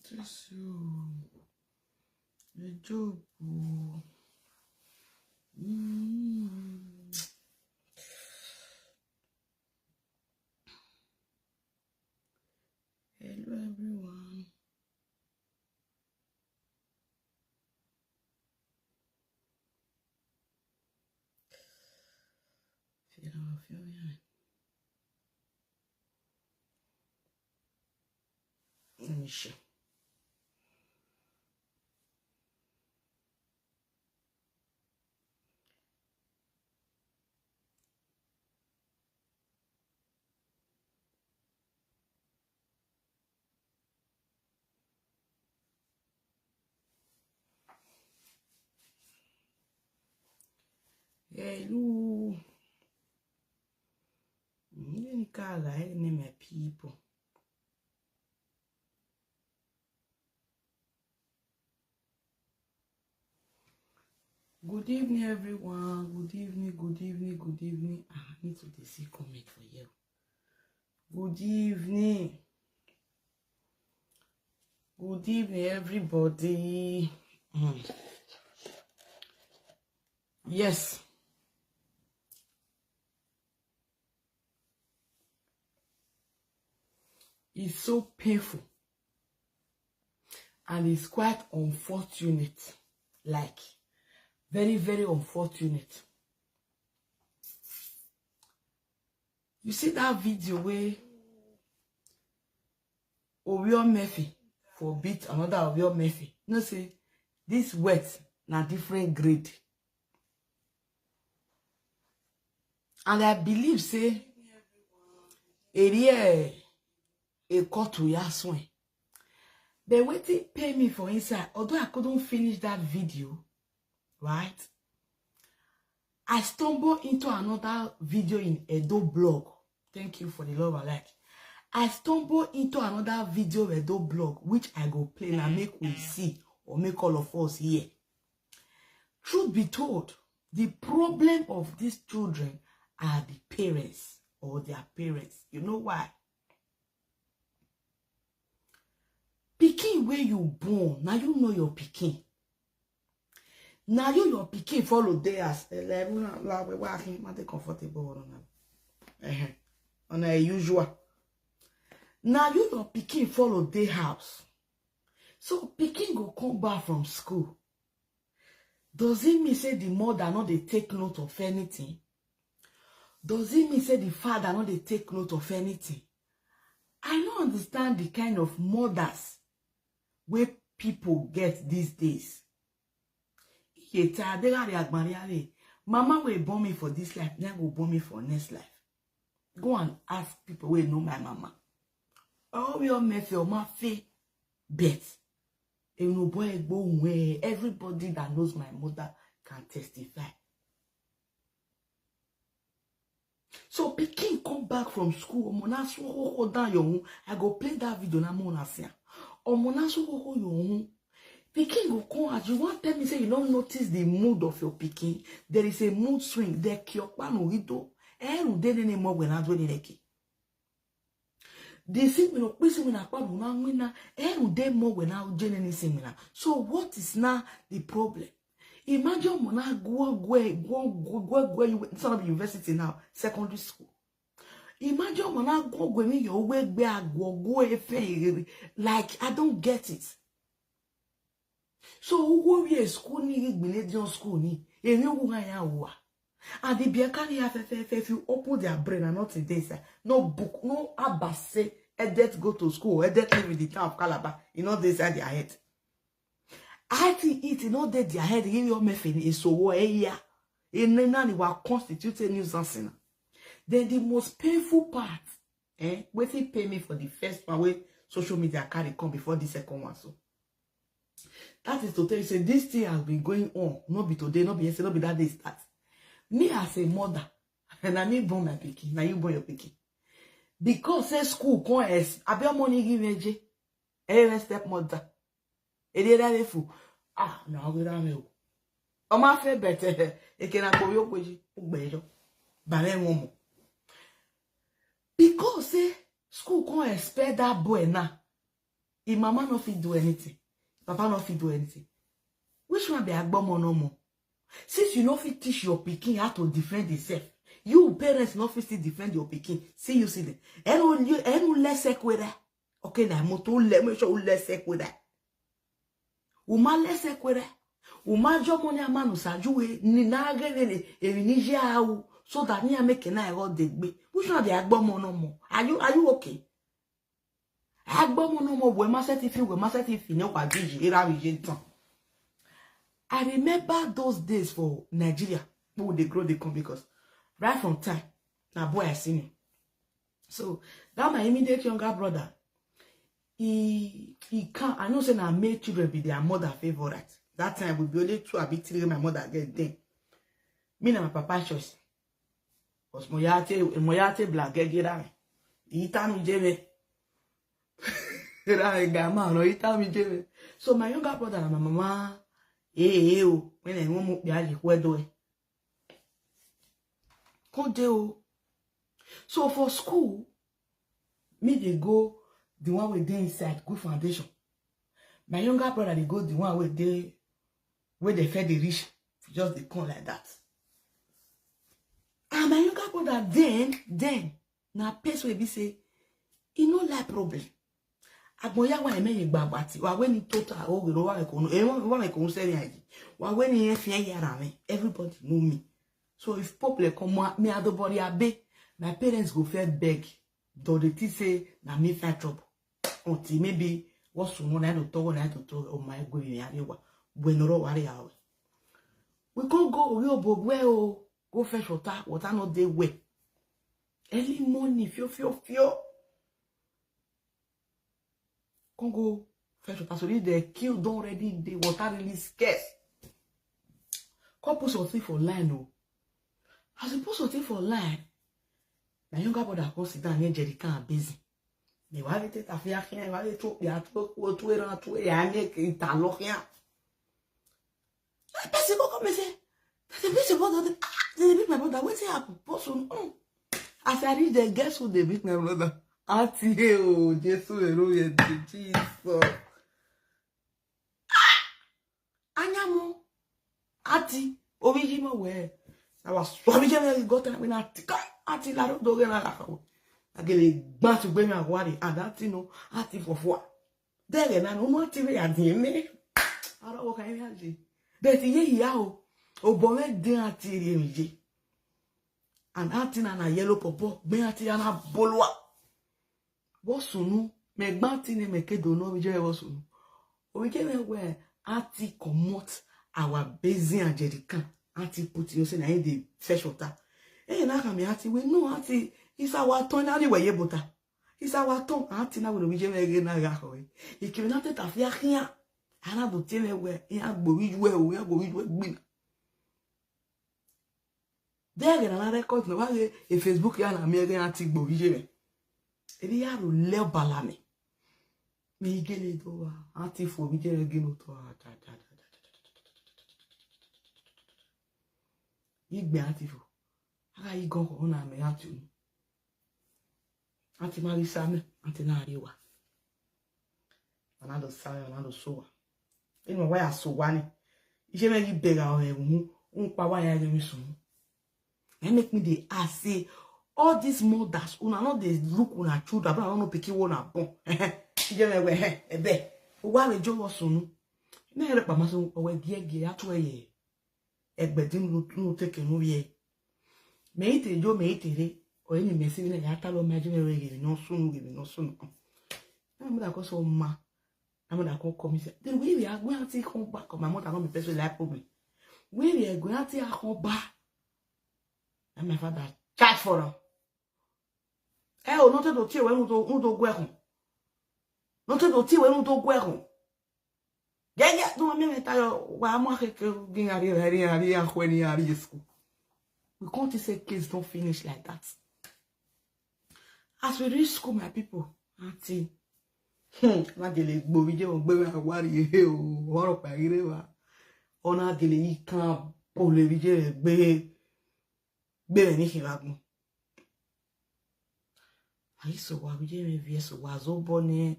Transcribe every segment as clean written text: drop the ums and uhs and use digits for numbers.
Just you. The job. Hello, everyone. Let me show. Hello. You can't like my people. Good evening, everyone. Good evening, good evening, good evening. I need to see comment for you. Good evening. Good evening, everybody. Yes. It's so painful. And it's quite unfortunate. Like, very, very unfortunate. You see that video where Orio Murphy forbid another Orio Murphy. No, say this wet na different grade. And I believe say area a cut to Yaswin. But waiting pay me for inside. Although I couldn't finish that video, right? I stumbled into another video in Edo blog. Thank you for the love I like. I stumbled into another video Edo blog, which I go play and make we see or make all of us hear. Truth be told, the problem of these children are the parents or their parents. You know why? Pikin where you born, now you know your pikin. Now your pikin follow theirs. Comfortable on a usual. Now your pikin follow their house. So pikin go come back from school. Does it mean say the mother not they take note of anything? Does it mean say the father not they take note of anything? I don't understand the kind of mothers where people get these days. Mama will born me for this life, then will born me for next life. Go and ask people who know my mama. Oh, we all make your ma fe bet. Everybody that knows my mother can testify. So Pikin come back from school. Omona so hold down your own. I go play that video na mona sia. Omona so hold your own. Pikin go come as you want tell me say you don't notice the mood of your Pikin. There is a mood swing. There kiokpano hito. Dene mo when I do the they see me no pisi me na kwa na ngina de mo when I do any similar. So what is now the problem? Imagine mona go you it's not university now, secondary school. Imagine mona go me your way go like I don't get it. So who we school ni religion school ni emi wu ya wa. And the Biakani if you open their brain and not today, sir. No book, no abase, edet go to school, edet live in the town of Calabar. You know they say their head. I think it, you know that their head, give your method is so yeah. In nani wa constituted nuisance. Then the most painful part, wait till pay me for the first one where social media carry come before the second one. So that is to tell you, say this thing has been going on, not be today, not be yesterday, not be that day start. Me as a mother, and I need born my pikin, now you born your pikin. Because say school come as I be money give me a stepmother. No, we don't know. O ma fe better, e can go yo. Because Because say school can't expect that boy now. If mama no fit do anything, papa no fit do anything. Which one be agbomo no more? Since you no fit teach your pikin how to defend himself, you parents no fit still defend your pikin. See you see them. Enu less equera. Okay, na moto le me show less equera. Uma less equera. Uma jo money amanu sajuwe ni na agele e Nigeria how so that ni make na ero degbe. Which one be agbomo no more? Are you okay? Agbomo no more we ma set if no wa biji era we tan. I remember those days for Nigeria when they grow they come because right from time now boy I seen him. So that my immediate younger brother, he can't. I know say now made children be their mother favorite. That time we be only two a bit three my mother get then. Me and my papa choice. Was moyate black get me. Ita mi jeme. So my younger brother and my mama when I want to be where do it? So for school, me they go the one with they inside good foundation. My younger brother they go the one where they fed the rich, just they come like that. And my younger brother then now pace will be say, you know like problem. Agboya wa eme igbagba ti wa we ni total o gero wa ko no e won me ko se ni aji wa we ni e fie yara me everybody know me. So if people come me adobori abe my parents go first beg do the tea say na me find trouble until maybe what so no na to oh my go yin arewa bueno ro ware yawe we can't go we obogwe o go fetch water no dey well early morning fio Congo fetch water so the kill don already the water really scarce. Come put something for line o. As you put something for line, my younger brother come sit down near jerrycan busy. Me wa vete ta fi akin wa le to ya to eran to ya ni ki ta lo kian. I pass go come say. The bishop brother they beat my brother. Wetin happen? Person as I reach there, guess who they beat my brother? Auntie, oh, Jesus, Jesus. Anyamo, Auntie, Ovijimo, where I was Ovijimo got when Auntie Laro Dogana Lako. I get a bunch to bring my worry, and that you know, Auntie for what? There, and I know what TV at the me. I don't know what I mean. But yao, oh, boy, dear Auntie, and Auntie and a yellow popo, be Auntie and a bolwa. Wosunu me gbanti ne me kedo no je wosunu o we get where auntie comot our basin and jerrycan auntie put you say na in the fresh water na come auntie we no auntie is our turn na we butter is our turn auntie na we je me na ga ho e ki na teta fi akia ana do tele we ya gbo wi we o ya gbo wi we gbin there na record no wa e Facebook ya na me auntie gbo wi je me ebi ya ro le balame mi gele do wa anti fo mi gele gino to igbe anti fo ara igon ko na me anti mari same anti na ariwa anado same anado sowa eno wa ya sowa ni ise me gi bega o ehun pa wa ya mi sun e make me dey ask say all these mothers, una not they look una children, but I don't know picky one up. You know where ebe. Why we jo wasunu? Na ere pa maso we gie atu ye. Egbedin no take no ye. Me ite jo me ite re. O eni me si na ya ta lo ma je me we no sunu. Na mo da ko so ma. Na mo da ko come say. Then we are going to come back. My mother no be person like problem. We are going to come back. And my father charge for them. O non te do ti we nu do gwerun. Non te do ti we nu do gwerun. Gege do me meta yo wa mo ke gin ari akhweni ari school. We can't say kids don't finish like that. As we reach school, my people, auntie, na gele gbo bi je o gbe awari e o oro pa ire wa. Ona gele yi kan po le bi je gbe ni hilagun. so wa bi je me vie so wa zo bone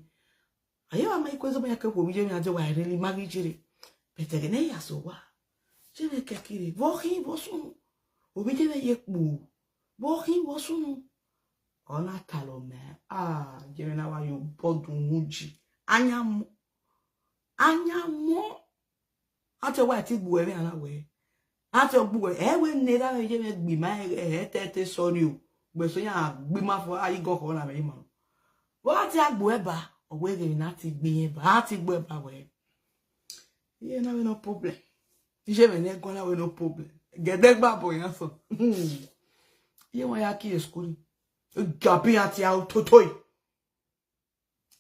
ayo ama ikwezo me yakako bi je me ade wa really marry jire betege ne ya so wa je me kekire bo hin bo sunu obi je me yekpu bo hin bo sunu ona talo me je me na wa yo bodun muji anyamo ate wa ti gbu e me ana we ate gbu e we ne da je me gbi ma tete sorry o gbe so yan gbi ma fo ayi go ko na me mo wa ti agbo e ba owe ge na ti gbi yen ba ti gbo e ba we ye na we no problem je me ne go na we no problem gede gba bo yan so ye won ya ki school gabi ati autotoy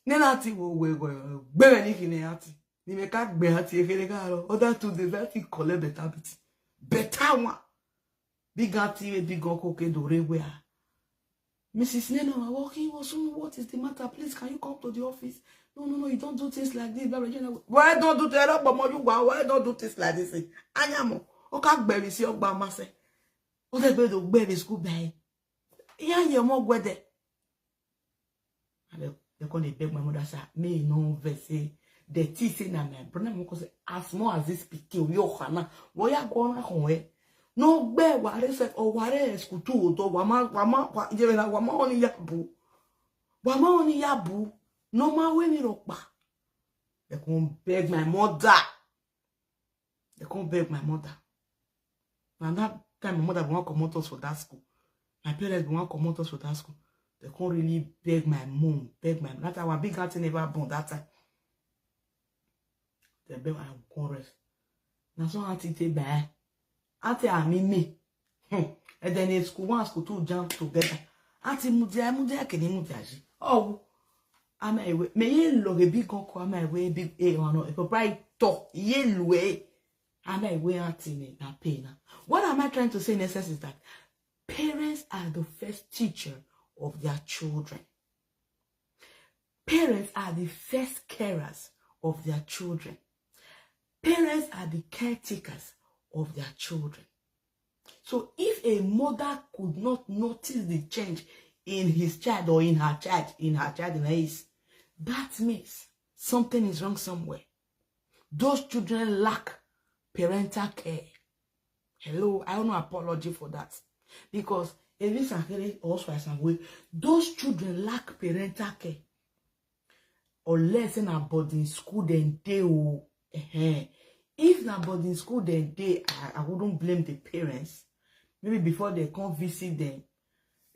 ne na ti wo we go gbe me ni kini ati ni me ka gbe ati efere ka ro other to the that collect better one big ati we big go ke do re we Mrs. Nena, walking. What is the matter? Please, can you come to the office? No, you don't do things like this. Why don't do that? Why don't do things like this? Anyamo, o can't bury see your bama say. O the bed of baby school bay. Yeah, more weather. They're going to beg my mother, say, me no vese. The tea say na me. Brother, because as more as this picking, yo, Hannah, why are going home? No be ware se o ware eskutu to wama je na wama oni yabu no ma we mi ropa they come beg my mother and that time my mother won't come out us for that school, my parents won't come out us for that school. They can't really beg my mom that our big auntie never born that time. They beg my chorus now so auntie take by Ate me. And then in school 1, school 2 jump together. Ate mudia keni mudiaji. Oh, am I way. Me ye lo ge big go am I way big a one or a to ye lue. Am I way ate ne na pain. What am I trying to say in essence is that parents are the first teacher of their children. Parents are the first carers of their children. Parents are the caretakers of their children. So if a mother could not notice the change in his child or in her child, that means something is wrong somewhere. Those children lack parental care. Hello, I don't know apology for that. Because those children lack parental care. Unless in a boarding school, then they will. If na boarding school then I wouldn't blame the parents. Maybe before they come visit them,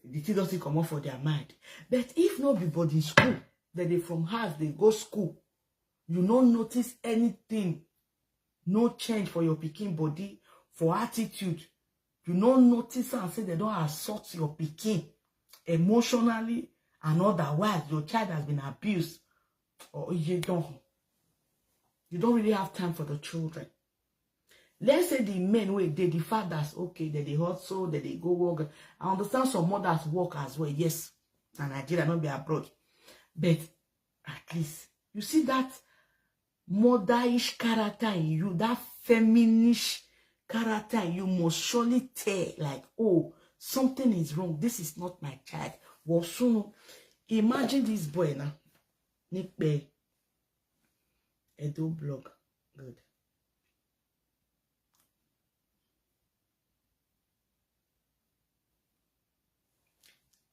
the thing doesn't come up for their mind. But if not be boarding school, then they from house, they go school. You don't notice anything. No change for your pikin body, for attitude. You don't notice and say they don't assault your pikin emotionally and otherwise. Your child has been abused. Or you don't really have time for the children. Let's say the men where the fathers, okay, that they hustle, that they go work. I understand some mothers work as well, yes. And Nigeria not be abroad. But at least you see that motherish character in you, that feminist character in you must surely tell, like, oh, something is wrong. This is not my child. Well, soon imagine this boy now. Nick Bay. Edo blog. Good.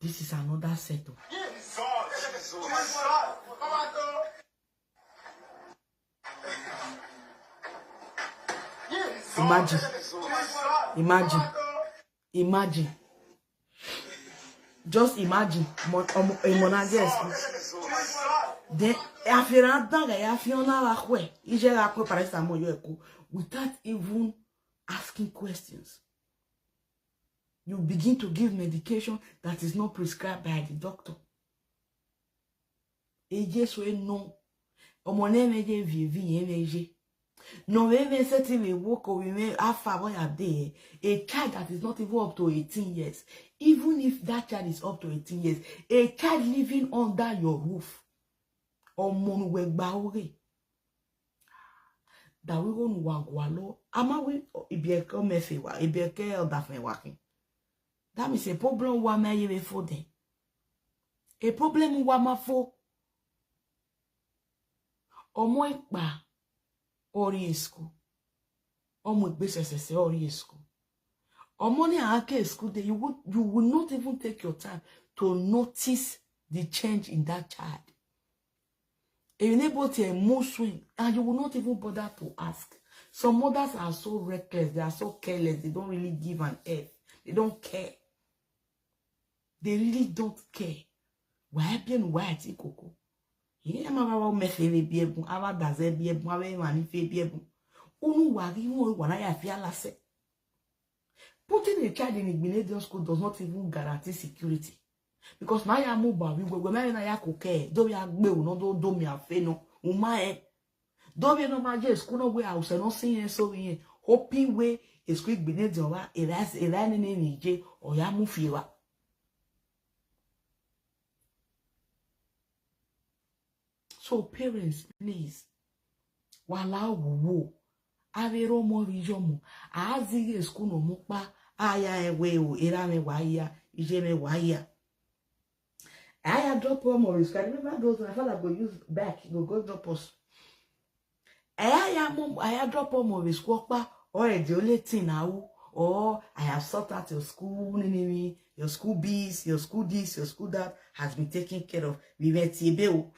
This is another setup. Imagine. Just imagine. Without even asking questions. You begin to give medication that is not prescribed by the doctor. No. No, even certainly walk or we may have a day. A child that is not even up to 18 years. Even if that child is up to 18 years, a child living under your roof. Or monwe that we won't wagwalo. Ama we ibieke mefewa, ibieke eldafen wakin. That means a problem wa me for them. A problem wa mafo. Omo ekpa ori school. Omo ekbesese ori school. Omo ni ake school day, you will not even take your time to notice the change in that child. And you're able to move swing, and you will not even bother to ask. Some mothers are so reckless, they are so careless, they don't really give an F. They don't care. They really don't care. Why bien why ti koko? Ye ma ba me fere biebun, aba daze biebun, aba mani fe biebun. Unu wari won wana ya fi ala se. Putting a child in a Ghanaian school does not even guarantee security. Because my amuba, we go na ya koke, do ya gbe o no do mi afe no, uma e. Do be no ma je school no we house no sin so yin, hoping we is quick Ghanaian wa era ni nije o ya mu fiwa. So parents, please, wala wo, avero mo vision azi school no mukpa, aya ewe o era me wa ya, ije me wa ya. I drop one more risk. I remember those my father go use back, go drop us. I drop one more risk, or the only thing now, or I have sorted out your school, your school bees, your school this, your school that has been taken care of. We met Tibeo.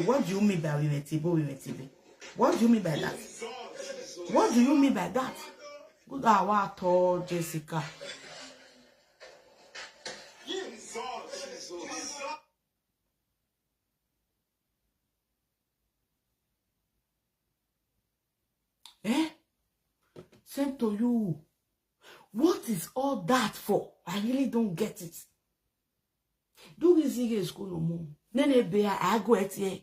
What do you mean by we met Tibeo? What do you mean by that? What do you mean by that? Good hour, Jessica. Same to you. What is all that for? I really don't get it. Do we see school no more? Nene be I go at here.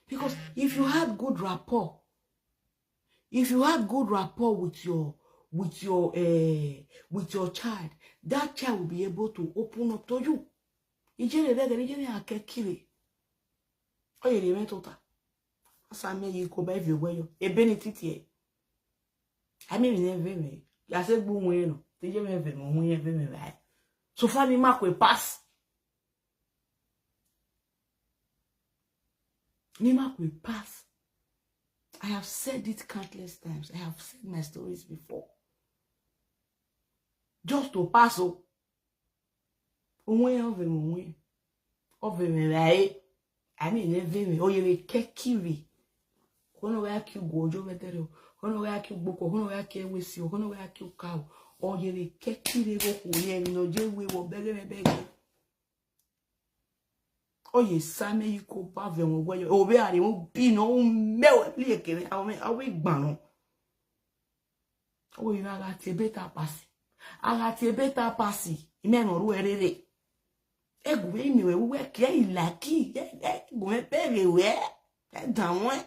Because if you had good rapport, with your child, that child will be able to open up to you. Ijele akekire. Oye le metota. Asame yi ko ba everywhere yo. E benefit here. I mean, never. Ya se gbu won no. Te je me ve mo won yen ve me ba. So far ni ma ko pass. Ni ma ko pass. I have said it countless times. I have said my stories before. Just to pass o. Won yen ve mo won. O ve me ba e. I mean, never. O ye kekiri. Kono wa ki gojo metere. Kono wa ki gboko, kono wa ki ewesi, kono wa ki ka o yere kekire go ko ye no je we wo bele me bege. O ye same yi ko pa ve won gwe o be ari won bi no mewe li kere awe gban no. O yi na ti beta pasi. Ara ti beta pasi, ime no ru erere. Egwe mi we ke ilaki, go me pere we. E dan won.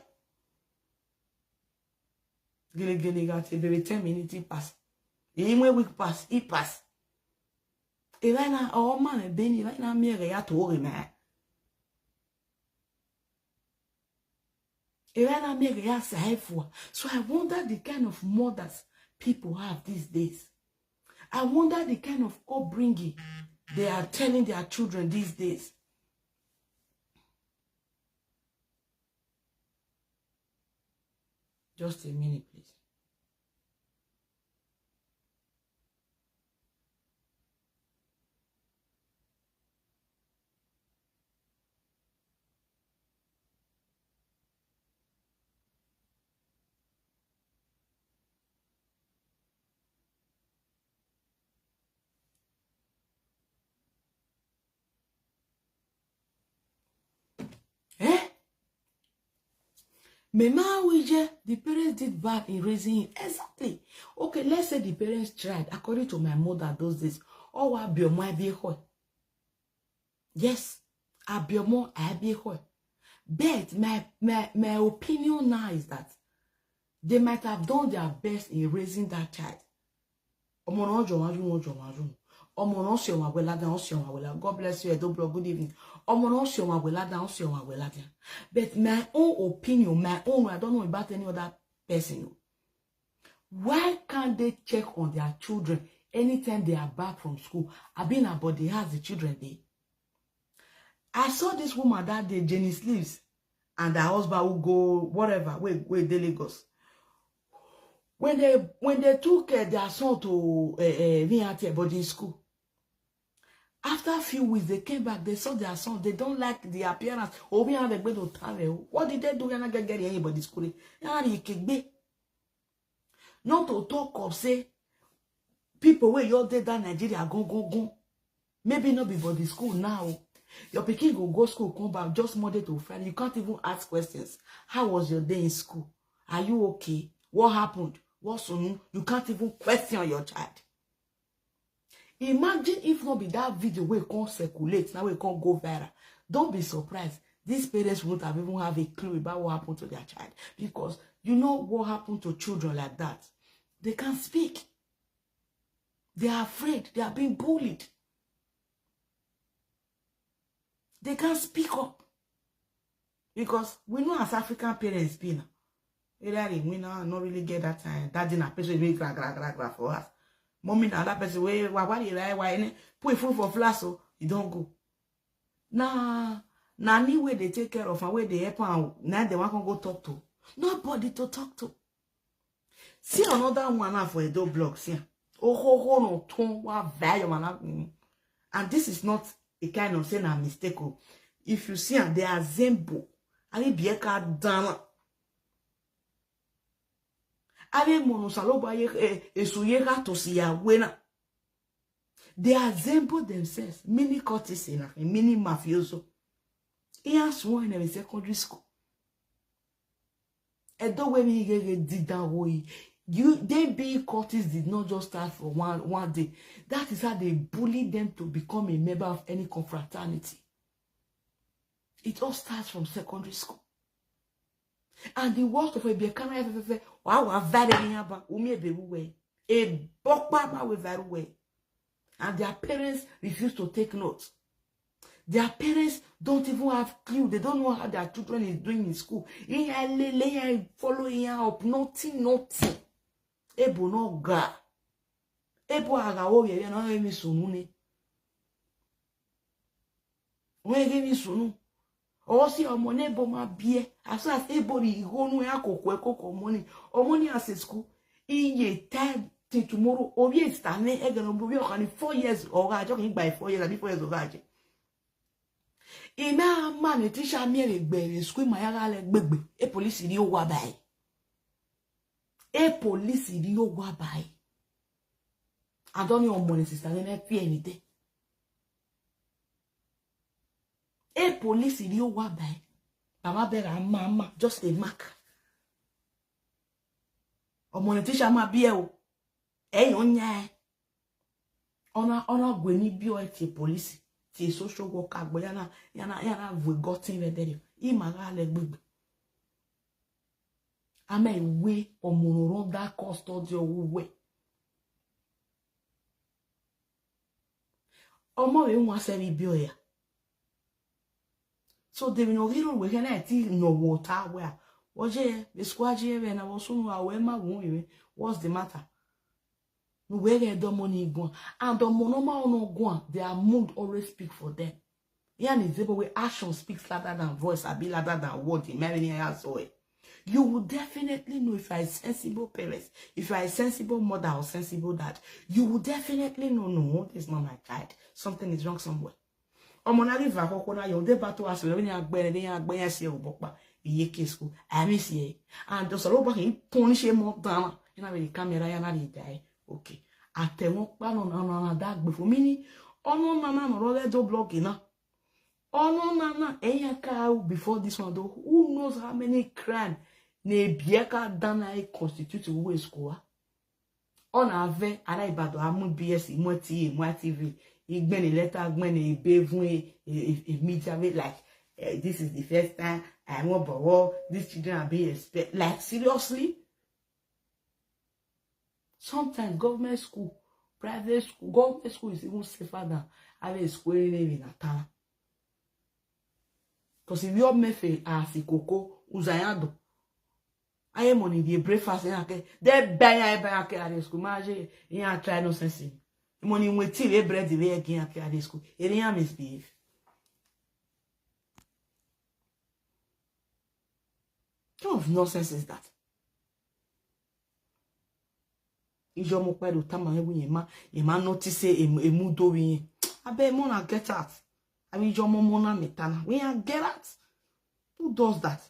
Gele got a very 10 minutes pass. Even week pass, it pass. E right now, oh man, Benny, right now, me ya to worry, man. E right now, me ya say for. So I wonder the kind of mothers people have these days. I wonder the kind of upbringing they are telling their children these days. Just a minute, please. Mema Wije, the parents did bad in raising him. Exactly. Okay, let's say the parents tried, according to my mother those days. Oh, abiomo abiyeho. Yes, abiomo abiyeho. But my opinion now is that they might have done their best in raising that child. God bless you, Edobro. Good evening. But my own opinion, I don't know about any other person. Why can't they check on their children anytime they are back from school? I've been about they have the children there. I saw this woman that day, Jenny Sleeves, and her husband will go whatever, wait, they Lagos. When they took their son to VRT boarding school, after a few weeks they came back. They saw their son. They don't like the appearance. Oh, we have a bit of talent. What did they do? You're not getting anybody school. Not to talk of say people where you're dead that Nigeria go. Maybe not be body school now. Your pikin go school, come back just Monday to Friday. You can't even ask questions. How was your day in school? Are you okay? What happened? What's on you? You can't even question your child. Imagine if not be that video where it can't circulate, now it can't go viral. Don't be surprised. These parents won't have even have a clue about what happened to their child. Because you know what happened to children like that. They can't speak. They are afraid. They are being bullied. They can't speak up. Because we know as African parents be now. We now not really get that time. That didn't person really gra for us. Mommy now that person why put food for flash so you don't go. Nah, nanny where they take care of and where they help and now they want to go talk to. Nobody to talk to. See another one now for a dog blog. See. Oh no ton wa value and this is not a kind of saying a mistake. If you see they are zembo, ali bieka dana. Ale monosaloba esuyega to siya wena. They assemble themselves, mini courtesan, mini mafioso. He has one in a secondary school. And though when he did that way, they being courteous did not just start for one day. That is how they bully them to become a member of any confraternity. It all starts from secondary school. And the worst of it be a kind of wow, very a bokbaba with very way. And their parents refuse to take notes. Their parents don't even have clue. They don't know how their children is doing in school. Following up, nothing. Ebo no ga. Ebo aga o ye na emi sunu ne. Wọ́n ge mi sunu. O si ọmọ ne bo ma bie. Asa ebo ri igonu ya kokoko money. Omoni as school. Iye time till tomorrow. Obi stane e gana bo bi o kan 4 years o ga jo kin gba 4 years abi 4 years o ga je. Ina man teacher mi re gbe school ma ya ga le gbegbe. E police ni o wa bai. E police ni o wa bai. I don't know money sister na fear anything. E police ni o wa bai. Mama bera mama just a mark. O money teacher ma bi e o. E yon nya. Ona gwe ni bi o ti police. Ti social worker gbo yana we gotten ready. I ma ga le gbegbe. Ama iwe omoron that custody owe. Omo we won se bi bio ya. So they no hero we can ti no water where. Oje the squaje we na wo sunu awe ma won we. What's the matter? No we get the money go and the monoma no go. Their mood always speak for them. Yan is able where action speaks louder than voice, I be louder than word in many years away. You will definitely know if you are a sensible parent, if you are a sensible mother or sensible dad. You will definitely know, no, this is not my child. Something is wrong somewhere. Omonari va kokona yon debato as we agbere dey agbe se obokpa iye-eki school. I miss ye. And the saloba ki punish more than na the camera ya na die. Okay. Atemo pa no na dag before mini. Ono na no le do blog ina. Ono na eyaka before this one though. Who knows how many crime ne bieka dana e constitute we school. On ave ara ibado amu BS mo TV. Igbeni letter gbeni bevun immediately like this is the first time I want borrow these children are being expect like seriously. Sometimes government school, private school, government school is even safer than having a school in a town. Because if you're mefe as a cocoa, uzayando, I am on the breakfast and I they buy at the school. Imagine you are trying no sense. Money with tea, bread, the way again at the school. It ain't misbehave. What kind of nonsense is that? Ijo mo pedo tama ewu yema notice a mudo wi. Abe mo na get out. I mean ijo mo na metana. We are get out. Who does that?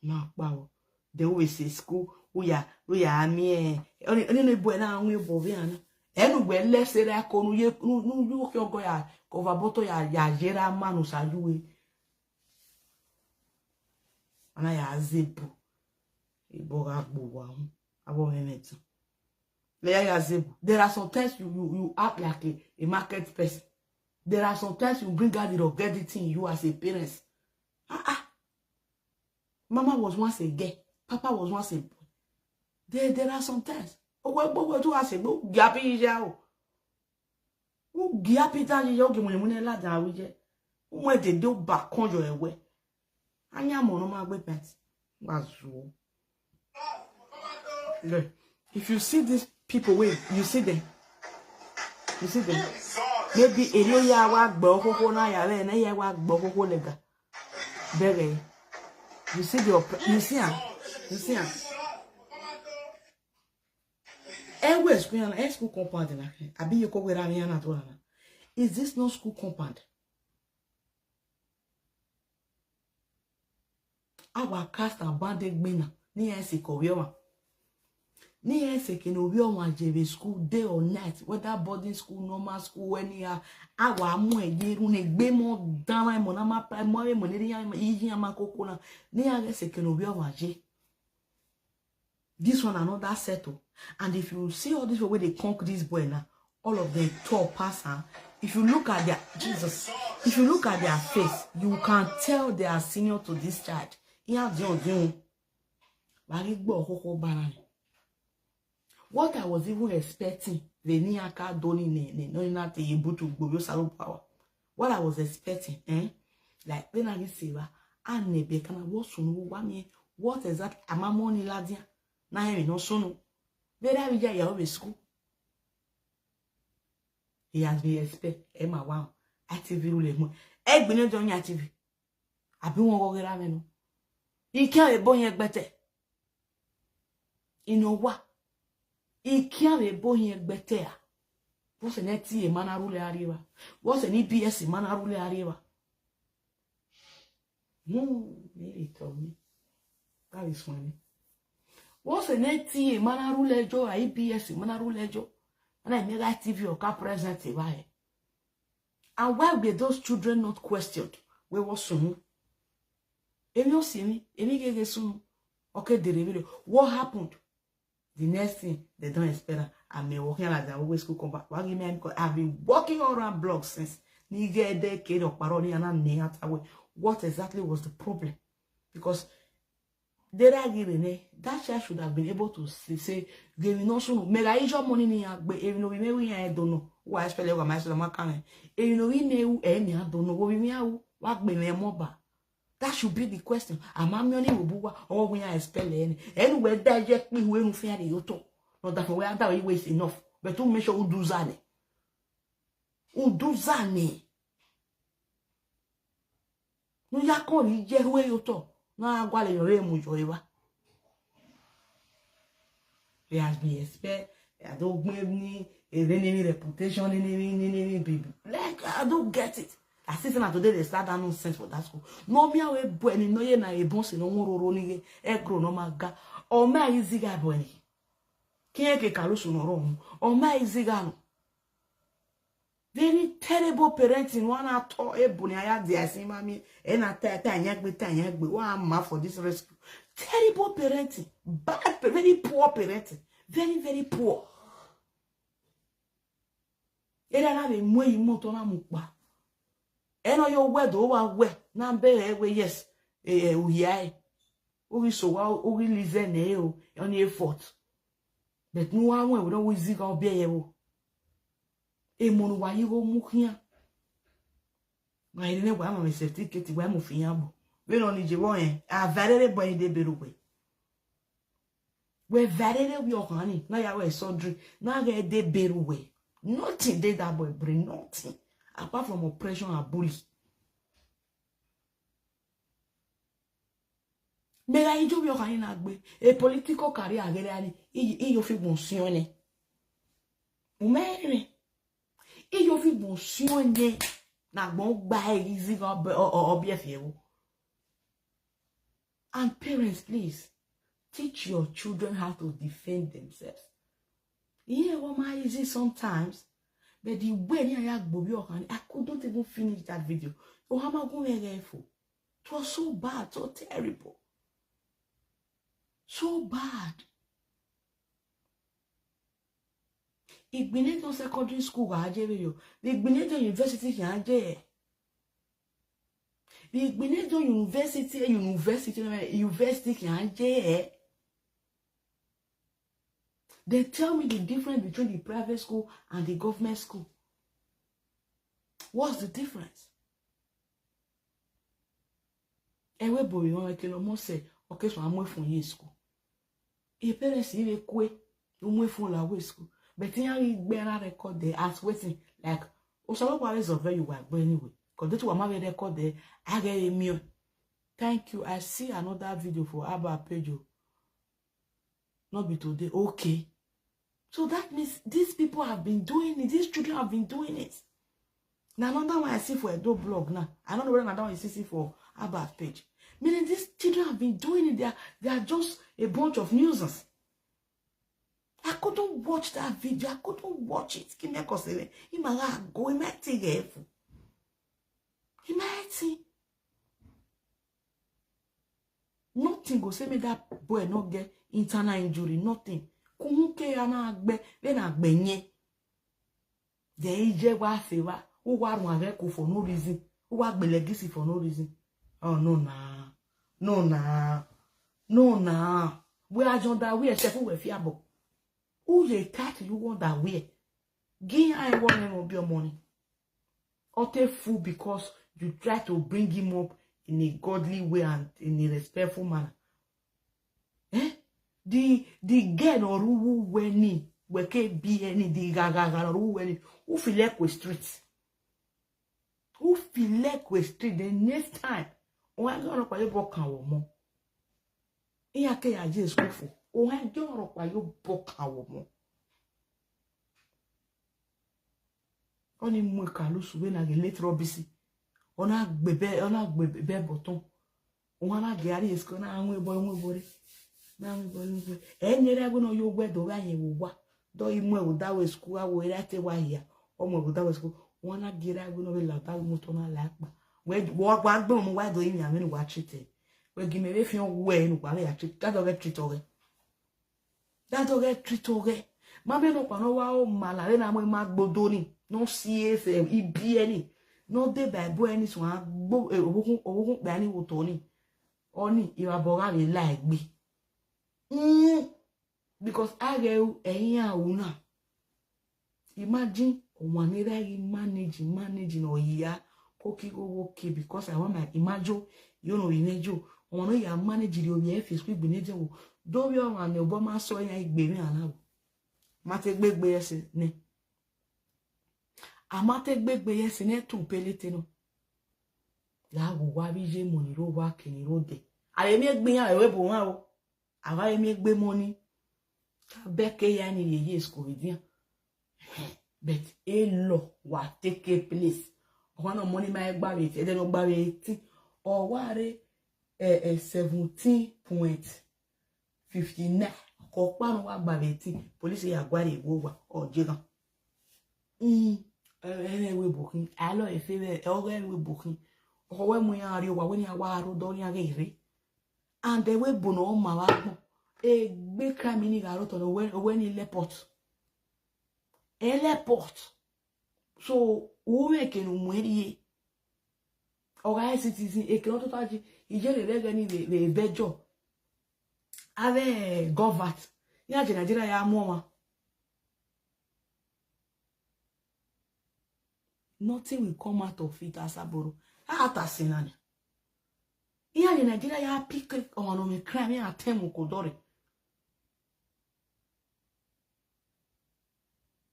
Ma wow. They always say school. We are me. Only boy na we boviana. Anywhere less say that no you go ya cover boto ya jera manu sa juwe. Ana ya zebu. Iboga buwa. Abo memetu. There are sometimes you act like a market person. There are sometimes you bring out the ruggedity in you as a parent. Mama was once a girl. Papa was once a boy. There are sometimes. Oh, do I say, no, gappy yao. Oh, gappy than you when you la down with it. Where they do back conjure away. I am on my weapons. If you see these people, wait, you see them. You see them. Maybe a little ya walk boko na ya and a walk boko lega. Very. You see you see her. You see her. Always we are school compound in a be you go with Ariana. Is this no school compound? Our cast and banded mina near Sikovioma. Near Sekinovioma Ajebor school day or night, whether boarding school, normal school, any our moe yerune bemo dama monama primary moneria easy amakokona near Sekinovioma J. This one another settle. And if you see all this way they conquer this boy now, all of them tall passer. If you look at their if you look at their face, you can tell they are senior to this child. What I was even expecting, what I was expecting, like when I say, what is that? Am I money ladia? Na him no sono. Very we get your school. He has been expect Emma wow. Active rule mo. Egg be no don active. Abi won go get am no. He can't be born better. You know what? He can't be born better. What's an ET mana rule arriba? What's an EBS mana rule arriba? No, maybe told me. That is funny. What's an ET mana rule jo? EBS mana rule jo? And I made that TV or car present. Why? And why were those children not questioned? Where was soon? If you see me, if you get soon, okay, the review. What happened? The next thing they don't expect that I'm working like that always school come back. I've been walking around blocks since Niger decade of parody and what exactly was the problem? Because that child should have been able to say, they will not soon make a issue money in here, but if you know, we I don't know why I spell it with my coming. If you know, we know any, I don't know what we mean, what be more. That should be the question. Am I money or when I spell any? Anyway, direct me when you fear the yoto. Not that we are that waste enough. But to make sure who do zane. Who do zane? No, ya can't get away yoto. No, I'm going to remove. He has been expect. I don't give me any reputation, any baby. Like, I don't get it. I see that today they start that nonsense for that school. No me awe bueni no ye na ebon se no ngoro ni e gro no maga. O ma iziga bueni. Kiye ke kalusu no ro. O ma iziga no. Very terrible parenting one at all ebony aya dia si mami e na ta anyagbe wa ma for this rescue. Terrible parenting. Bad, very poor parenting. Very, very poor. Era na be mwe imoto na mukpa. Eno yo wedo wa we na be we yes uyai ori so wa ori live na e o on effort but no one we don't we ziga obi e wo e mo no wa yi go mu kian ma ire ne wa ma me certificate wa mo fian bo we no ni je wo yen a valere boy de beru we valere we o kan ni na ya we sundry na ga de beru we nothing did that boy bring nothing. Apart from oppression and bully. Mera ijo bi okan na gbe a political career agere ani iyo fi bon sione umere iyo fi bon sione na gbon gba easy obi efiewo. And parents, please teach your children how to defend themselves. Yeah, what my easy sometimes, but the way I couldn't even finish that video. Oh, how am I going to get for? It was so bad, so terrible. So bad. If we need no secondary school, Ajebor, if we need no university, Ajebor. If we need no university, Ajebor. They tell me the difference between the private school and the government school. What's the difference? Ewe boy, you want to say, okay, so I'm from your school. If parents see a kwe, you from la way school. But then you better record there as waiting like Osalo is of where you were, but anyway, because that's what my record there. I get a meal. Thank you. I see another video for Abba Pejo. Not be today. Okay. So that means these people have been doing it. These children have been doing it. Now another one I see for a do blog now. I don't know whether another one is see for Abba page. Meaning these children have been doing it. They are just a bunch of nuisance. I couldn't watch that video. I couldn't watch it. Give me a cause. He might go. He might take it. He might see. Nothing go say me that boy not get internal injury. Nothing. Kumuke ana agbe. Then agbenye. The ije wa fewa. Who wa mwaveko for no reason. Who wa belegisi for no reason. Oh no nah. No nah. No nah. We are John that we are chef we fiabo. Who you catch you want that way? Give I want him of your money. Or take fool because you try to bring him up in a godly way and in a respectful manner. Eh? The girl or who weni weke be any the gaga or who weni who feel like with streets. Who feel like with street the next time? Oh, I don't know why you walk out more. Iya ke ya je school. O ha je oro pa yo boka wo mo. Oni mu ka lo suwe na ge late robisi. Ona gbebe botton. O na ge ari esko na anwe boy. Na anwe boy. Enyere agbo no yo gbedo ba yen wo wa. Do imu e wo dawe school awo ere ate wa ya. Omo wo dawe school. Ona ge agbo no be la ta mo to na la pa. We wo gba gbo mo wa do yin ami ni wa treat. We give me fi on we nu pa le ya treat. That do get treat ore. That do get treat ore. Ma be no pa no wa o malare na mo ma gbodo ni. No CF ibi any. No de Bible any so agbo ogun pe ani wo to ni. Oni irabora le like bi. Because I get eyin awuna. Imagine one area managing or ya koki go okay because I want my imagine you know imejo one no ya manage the obi face quick beneje wo do bi o an Obama so yan igberin ala wo ma te gbegbe yese ni amate gbegbe yese ne tun pelete no la wo wa bi je money ro wa kini ro de are mi gbin ya we bo wan o awa mi gbe money BECKY ya ni yeye school idian but a law wa take place one of money my gba we e de no gba we 18 or ware 17.59 ko pa no wa gba we 18 police ya gba re wo wa o je gan we booking alo e fe we booking o we mu yan ri wa we ni awa ro do ni age and the way bono ma wa gbon e gbe crime ni garo to we ni airport so who make no mweri o ga citizen e kan to taji ije le rege ni le bejo ave government ya je Nigeria ya mu wa nothing will come out of it Asaboro ata sinani ya je Nigeria ya pick on me crime ya temu kodore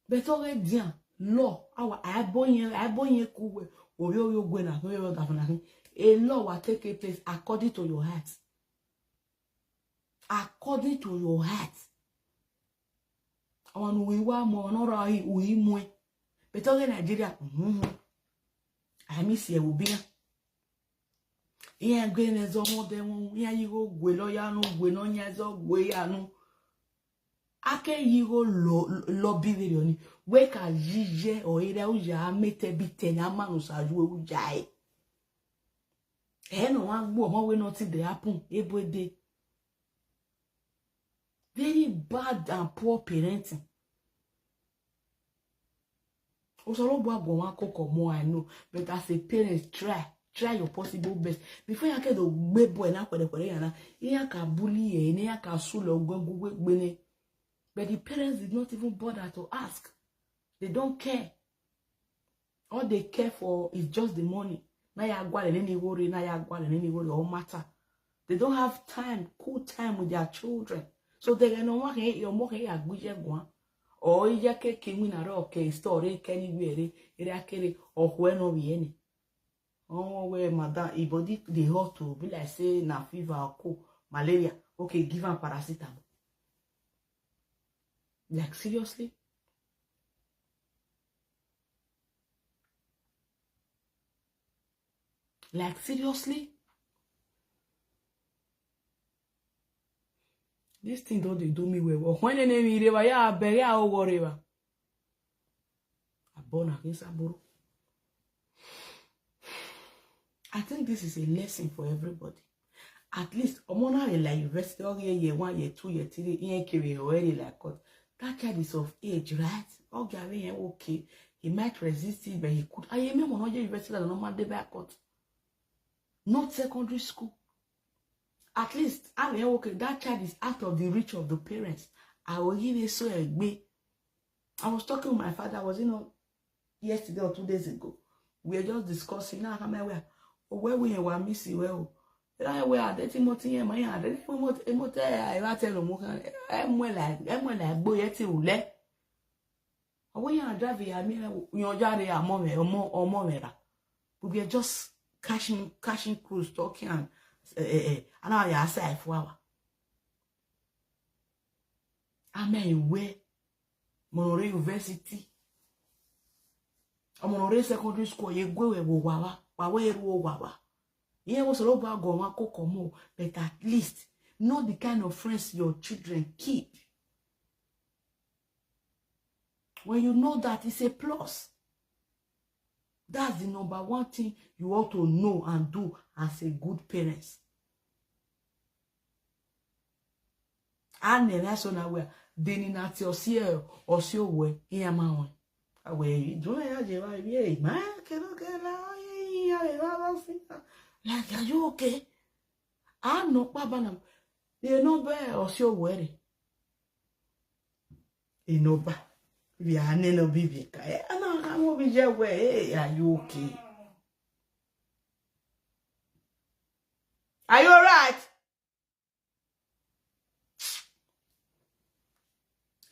beto bien law awa aboyin kuwe oyo gwe na oyo da funa a law will take place according to your heart according to your heart. On we wa mo no we mwe. But in Nigeria, I miss you will be. Iya gwen ezo mo de won ya yigo gwe lo ya no gwe no nya ezo gwe ya no ake yigo lo bi video ni we ka jije o ire u ja mete bi te na ma no saju u ja no wan gbo mo we nothing dey happen ebode. Very bad and poor parenting. Osolobo agbo wan koko mo I know, but as a parent try your possible best before you get the boy na kwede yana ya ka bully e ne ya ka sulo gbene. But the parents did not even bother to ask. They don't care. All they care for is just the money. Na ya gwa le ni worry, na ya gwa le ni worry all matter. They don't have cool time with their children. So they no wa ke your mo ke ya gbuje gwan. O ya ke kimi na ro ke story ke ni were ere akere ohwe no bi eni. Oh, where madam, if body they hot to be like say na fever or cold, malaria. Okay, give her paracetamol. Like seriously? Like seriously? This thing don't they do me well. When they name me river, yeah, bury our whatever. I born against Asaboro. I think this is a lesson for everybody. At least, Omona like university, year 1, year 2, year 3, iye-eki already like God. That child is of age, right? Okay, he might resist it, but he could. I remember not university that normal day back court. Not secondary school. At least, okay, that child is out of the reach of the parents. I will give it so a way. I was talking with my father, yesterday or 2 days ago. We were just discussing now where we were missing well. I wear the Timothy and my hand, and I tell them, I'm like boyeti ule. When you are driving, I mean, you're driving a moment or more. We were just cashing cruise talking and I say for our. I mean, where Monore University. I'm on secondary school, you go with Wawa. Yeah, was a lot about going to but at least know the kind of friends your children keep. When you know that, it's a plus. That's the number one thing you ought to know and do as a good parent. And then that's on where Denny not your seal or so way here, man. Away, do I have man? Like, are you okay? I'm not Babanam. They know bear or so worry. You know, but we are no baby. I won't be your way. Are you okay? Are you alright?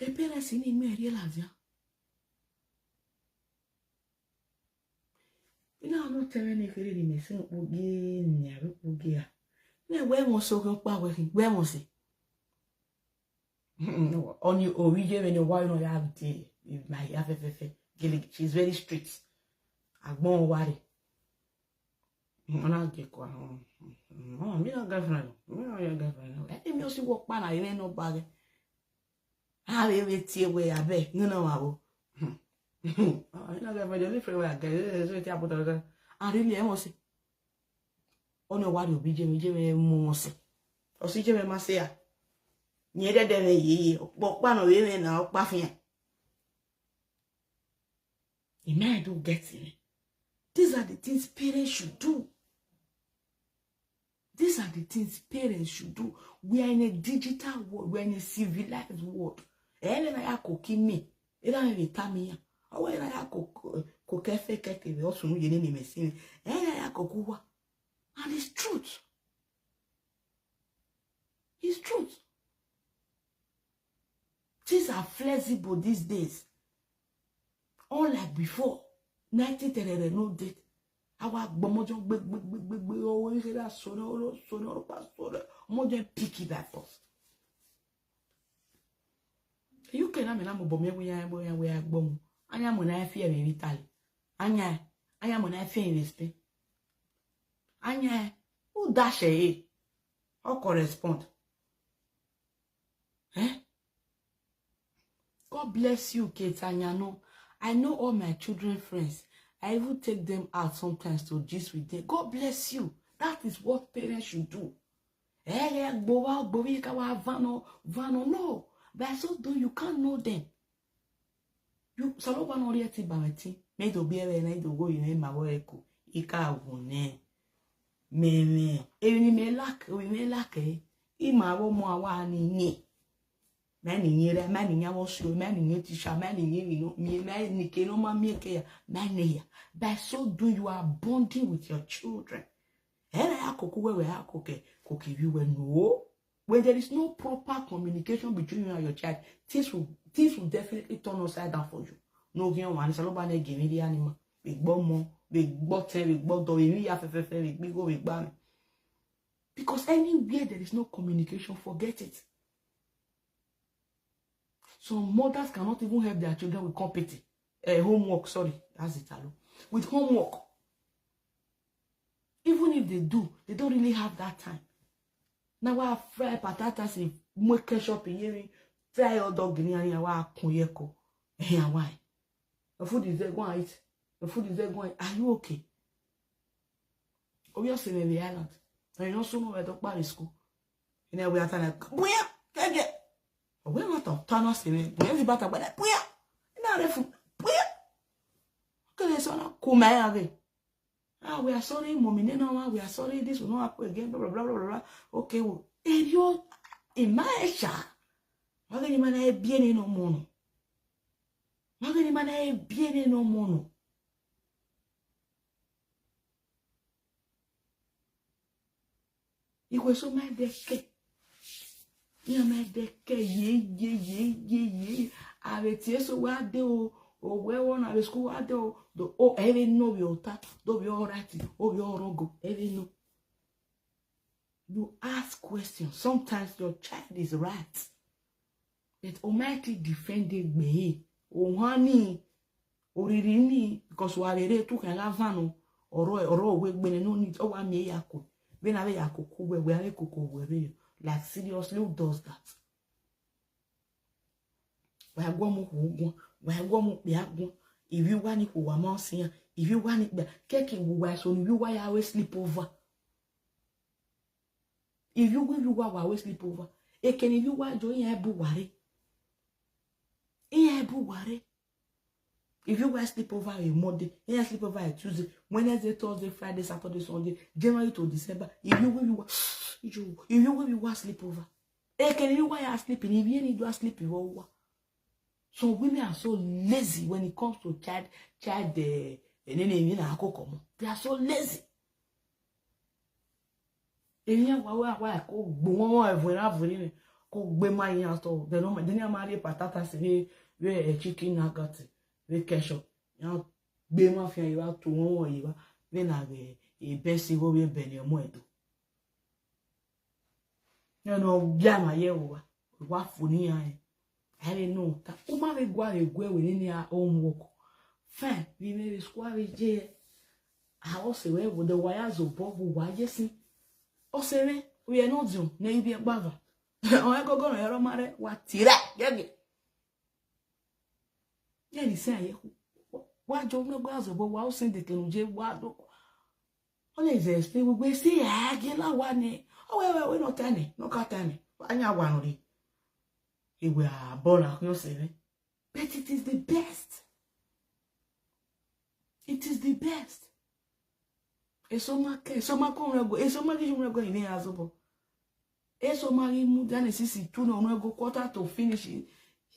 A parent in me realize ya. You know, I'm not telling if you really miss it. Again, where was so good power? Where was it? On your origin and your wife, no, you have the my FFF. She's very strict. I won't worry. I'll get one. Oh, me no girlfriend. Me no your girlfriend. Let me also walk man. I ain't no bag. I will see where I beg. No. I know that my different way I get. I really am say. On your word will be Jimmy Mose. Or see Jimmy Massia. Neither than a year, but one of women now, Buffy. The man do get it. These are the things parents should do. These are the things parents should do. We are in a digital world. We are in a civilized world. And I have to me. It don't even tell me. Oh, when I have to cafe, we also know your name is saying, and I have to and it's truth. It's truth. Things are flexible these days. Unlike before, 1930 no date. Our bomojo always say that sono picky by force. You can am na mo bom we agbom. Anya mo na afia be vitali. Anya mo na afia respect. Anya who dash e? How correspond? God bless you, kids. Anya no. I know all my children friends. I even take them out sometimes to gist with them. God bless you. That is what parents should do. No. But so do you can't know them. You saloba no rieti bameti. Me do biere na do go yin ma wo eko. Ika wone. Me. Eni me lak e. I ma wo mo awa ni. Mani nyere, mani nyawo show, mani nyetisha, mani nyemi, mani ke no ma mieke ya, mani ya. By so doing, you are bonding with your children. No. When there is no proper communication between you and your child, things will definitely turn upside down for you. No game one, it's a lot of game the animal. Big bomb, big bottle, big bottle, big go, big bam. Because anywhere there is no communication, forget it. Some mothers cannot even help their children with competi. Homework, sorry, that's it. With homework. Even if they do, they don't really have that time. Now I fry patatas in more ketchup in here, fry your dog in here, and I kunyeko. Why? The food is there, go and eat. The food is there, go and eat. Are you okay? Obviously, in the island. And you also know where Edokpayi school. And then we are telling them, we want to turn us in. We have about that. We are sorry, mommy. No, we are sorry. This will not happen again. Blah blah blah blah blah. Okay, well, and you in my child. Why can you man bien no mono? Why can you man bien no mono? It was so my deck. You make the ye. I will tell you what do or where one of the school I do. Oh, every no be ota, do be all right, oh, be all wrong, every no. You ask questions. Sometimes your child is right. But Almighty defended me. Oh, honey, or really, because we are ready to can have one or we no need. Oh, I may yako. When I yako, we are cocoa, like seriously, who does that? If you want it, who am saying, if you want it, cake will so you why always sleep over. If you will, you always sleep over. It can if you want join ebagua. If you want sleep over a Monday, you sleep over a Tuesday, Wednesday, Thursday, Friday, Saturday, Sunday, January to December. If you will, you want sleep over. It can you why are sleeping? If you need to sleep over. So women are so lazy when it comes to child they are so lazy. Why chicken nugget, with ketchup. You be mafia, you have to one you then I a best will be benny moedo. You know, Yama Yewa, what funny I don't know that Uma Guare go within our own work. Fine, we may be square jail. I also wear with the wires of Bob, why yes, or say, we are not Zoom, maybe a bother. I go on a what tira, get it. Yeah, he say, what John no goes about while send the J. Wado. Only this, we will see a gila one. Oh, we're not tiny, no cut tiny. I know one of it. We are born out, you say, but it is the best. It is the best. So much in Asaboro. So many than sissy, 2 no go quarter to finish it.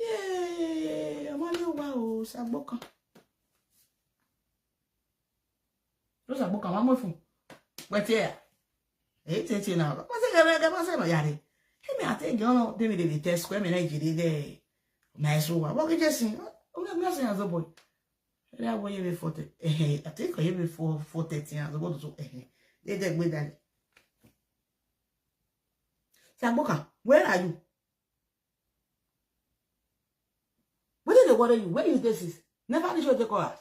Yeah, wow, Saboka. Those are book, I'm with you. But yeah, it's now. What's it? I think you know, they will test square and I did there. Nice one. What you just sing? Oh, I'm not saying as a boy. I want you before I think I before 4:30 years ago. So, they did with that. Saboka, where are you? they worry you? Where you this is? Never did you take us.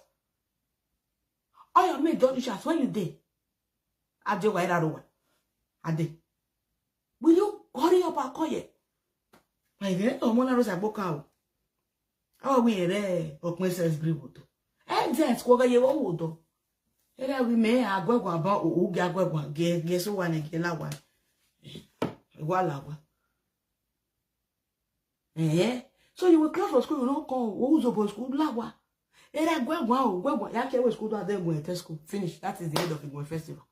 All your mate don't shots when you did. I do why that one. I did. Will you hurry up and call you? My dear, oh, Mona Rosa Boca. Oh, we are there. Oh, Princess Bributo. And then squawk you old. And we may have go about who got guess one and get one. Wahala. Eh? So you will close for school, you don't call who's over school, lawa. And I go, wow, you can't school to them when test school. Finish. That is the end of the festival.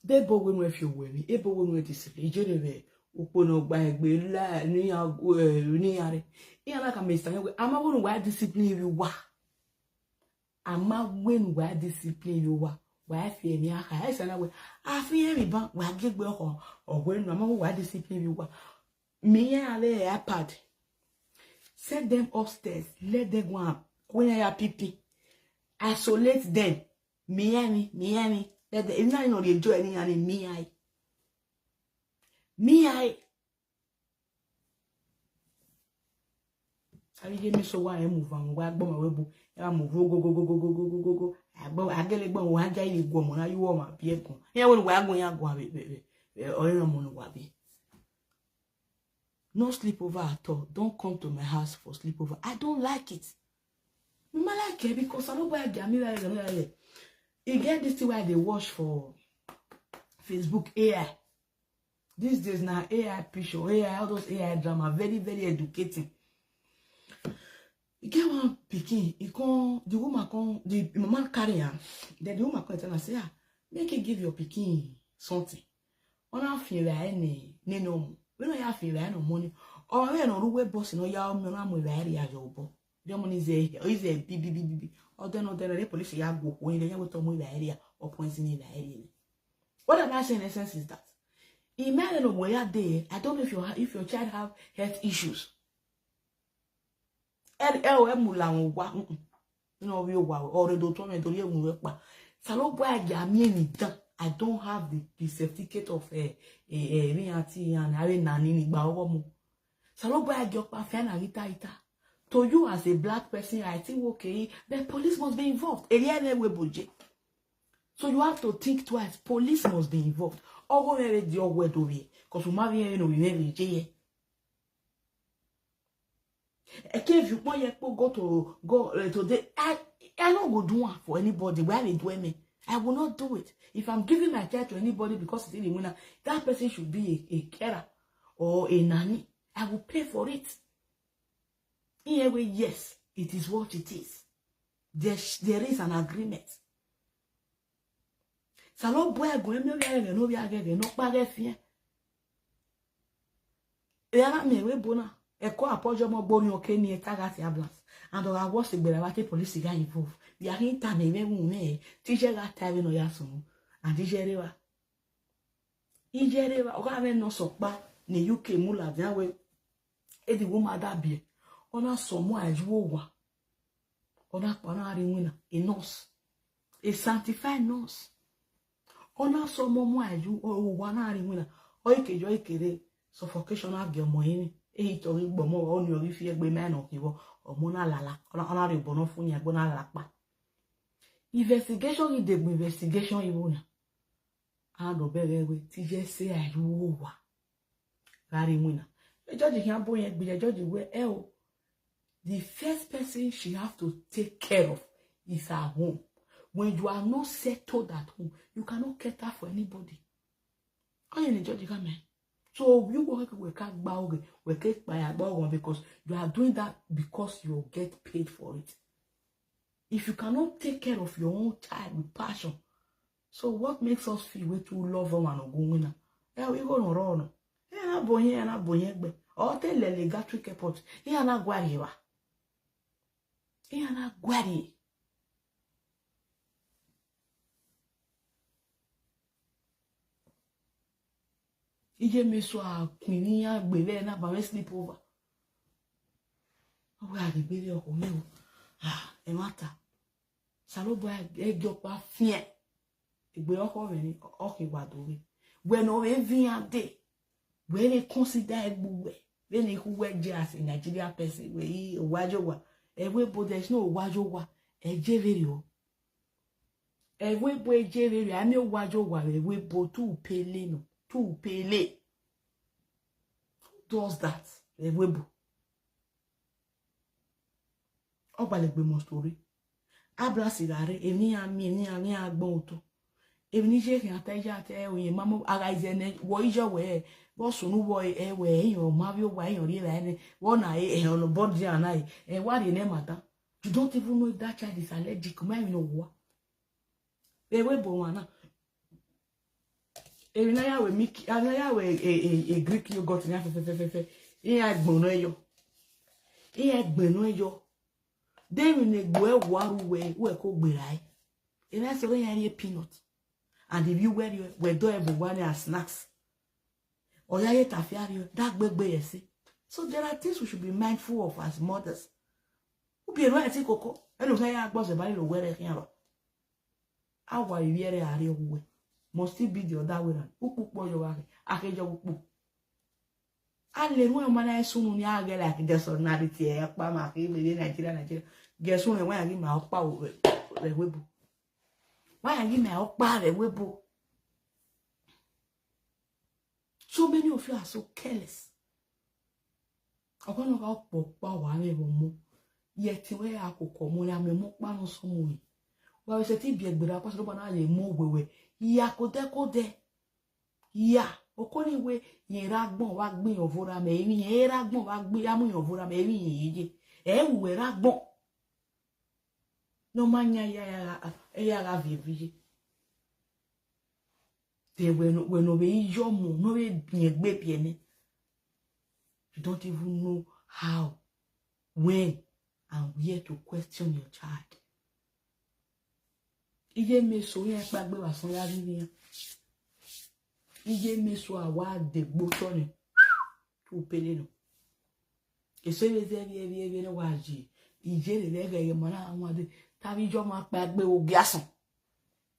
They both win with you, when able women with discipline. Generally, Upono by Bella, Niare. Yeah, like a Mr. I'm a one where discipline you were. I'm a win where discipline you were. Why fear me? I said, I fear me, but where get well or when I'm where discipline you were. Me and the iPad. Set them upstairs. Let them go up. When I have PP, isolate them. Me. Let them not know they do anything. Me. I give me so why I move and why bomb my web. I move go. I get it. But why do you go? When you want my vehicle? Yeah, when we're going to go, or no money wabi. No sleepover at all. Don't come to my house for sleepover. I don't like it. I like it because I don't buy a gammy. You get this thing where they watch for Facebook AI. These days now AI picture, AI, all those AI drama, very, very educating. You get one picking, the woman come, the man carry her. Then the woman come tell her, say, make it give your picking something. On our feel like any no. We don't have feel no money. Or we no we boss no ya me na mo very Ajebor. The money is a BBBB. Or then the police ya go when they go to mo area or points in the area. What am I saying in essence is that imagine where day. I don't know if your child have health issues. No, we or the doctor and the I don't have the certificate of a and having nanny baomo. To you as a black person, I think okay, the police must be involved. So you have to think twice. Police must be involved. Or go your word over here. Because we marry we never jail. If you want to go today, I don't go do one for anybody. Where they do me, I will not do it. If I'm giving my child to anybody because it's in the winner, that person should be a carer or a nanny. I will pay for it. In a way, yes, it is what it is. There is an agreement. Salon boy go no be agege no pare fie. Era me we bona. Eko apojo mo boni oke ni etagati ambulance. And I was the Belawati police guy involved. The Arinta me me teacher got time no yasun. And Ijerewa. Oga me no sopa ni UK mula we. E the woman that be. Ona somo ajuwa. Ona panari wina. A nurse. A sanctified nurse. Ona somo mo aju o wanari wina. Oikejo ikere suffocation agyo moyini. E tori gbomo oni ori fi egbe me no kiwo. Omona lala. Ona re bono fun ya gbona lapa. Investigation is the investigation iwona. Ando berewe tije se ajuwa. Gari wina. The judge can boy the judge where the first person she have to take care of is her home. When you are not settled at home, you cannot cater for anybody. How you judge come man? So you work at bauge, work by a bauge because you are doing that because you get paid for it. If you cannot take care of your own child with passion, so what makes us feel we to love them and go winner? Yeah, we go no run. Yeah, na bonye gbe. O te le gatwick airport. Yeah, na gwari wa. Yeah, na gwari. Ije me so a queen ya gbele na ba we sleep over. O wa de bele o me o. E mata. Salobo egyo pa fien. Igbe oko re ni o ki wa do we. When o e vin ade. We le consider egbuwe. When you wear jazz in Nigeria person, where he wajowa, but there's no wajowa, ejeverio. Bo ejeverio, I know wajowa, bo tu pele no, tu pele. Who does that? Bo. Obalekbe mo story. Abra sigare, evni agbon oto. Evni je ki ate oye mamo aga izene wo ijo we bo sunu wo we eyan ma bi o wa eyan ri la ni wo na eyan no body anai wa de ne mata. You don't even know if that child is allergic. You know what? We bo wana. Evni na ya we miki, na ya we a Greek yogurt ni afefefefe. Iya gbonu eyo. Iya gbonu eyo. Then we go waru we ko gberai. And that's when you eat peanut. And if you wear do everyone as snacks. Or you eat tafiario, that big yesi. So there are things we should be mindful of as mothers. Who be right take coco. And look ya boss the body wear here. How are you here are you? Must it be the other way? Who boy your work? I can joke. And the one man soon ya get like this ordinarity, a pama, Nigeria. Guess when I give my power the webo. Why I give my power the webo? So many of you are so careless. I'm gonna go power more. Yet where I could come when I'm a more man some way. Well, it's a tibia, but I pass over now a more way. Ya could there. Ya. Okoni we ye ragbon wa gbin ovora me emi ye ragbon wa gbin amu ovora me emi ye we ragbon no manya ya ga vivi te we no be yo mo no be gbe piene. You don't even know how, when, and where to question your child. Iye me so ye pagbe wa son ya vivi. Iye me so awa de gbotoni tu pele no. Ese we vie no waji. Ije le lege ye mona awon de tabi jo ma pa gbe ogi asan.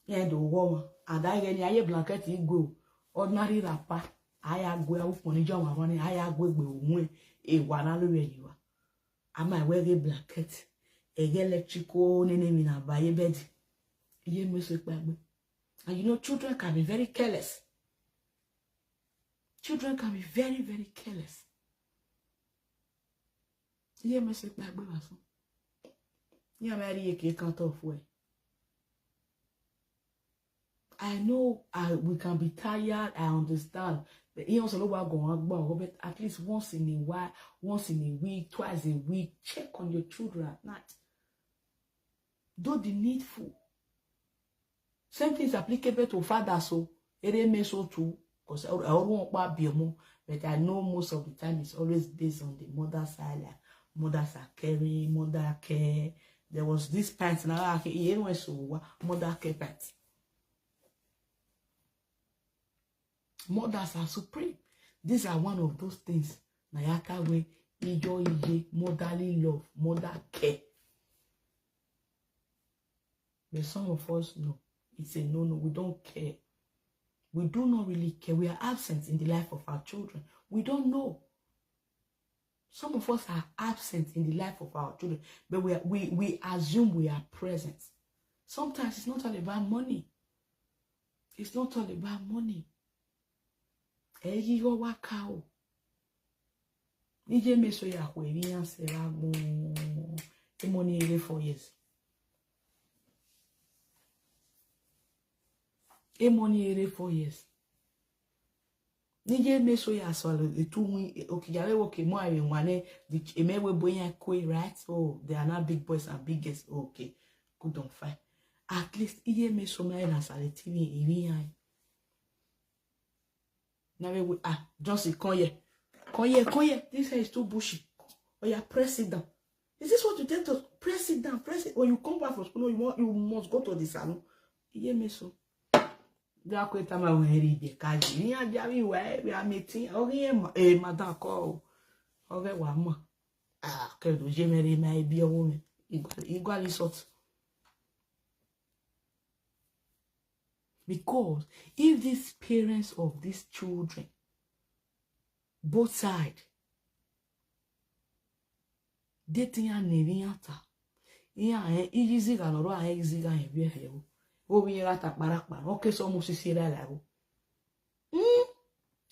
Yen do wo mo. Ada ye ni aye blanket igwe ordinary rapper. Aya gwe awupon ni jo wa won ni aya gwe gbe ohun e wa na lori eyiwa. Ama we ge blanket. Ege electrical nene mi na baye bed. Iye me so pa gbe. And you know children can be very careless. Children can be very, very careless. Yeah, Mr. Bagbason. Yeah, iye-eki can't off way. I know we can be tired, I understand. But he also know what going on, but at least once in a while, once in a week, twice a week, check on your children at night. Do the needful. Same thing is applicable to fathers, so it may so too. Because I don't want to be more, but I know most of the time it's always based on the mother side. Like mothers are caring, mother care. There was this pants now. So mother care pants. Mothers are supreme. These are one of those things. Nayaka way, iye, motherly love, mother care. But some of us know it's a no. We don't care. We do not really care. We are absent in the life of our children. We don't know. Some of us are absent in the life of our children, but we assume we are present. Sometimes it's not all about money. It's not all about money. Eyi wa kao. Nije me so ya kwe vi an se la bon. E money ere 4 years. E money ere 4 years. Nije me so ya so le tu okiyare okay mo aye wane the emewe boyan kwe, right? Oh, they are not big boys and big girls. Okay. Good on fine. At least iye me so me na sale TV iri yan. Now we just Konye. This hair is too bushy. Or you press it down. Is this what you tell to press it down? Press it. When you come back from school, you must go to the salon. Iye me so. Da ko ta ma won be kaji. Ni aja we are meeting. Okay, madam ko. Ove wa mo. Ke do je mere ma bi owo mi. Igual sort. Because if these parents of these children, both sides, dating ya neviata. Iya easy ga noro a easy ga hebie hewo. Obi rata parakpa. Okay, so mo sisi ra la go.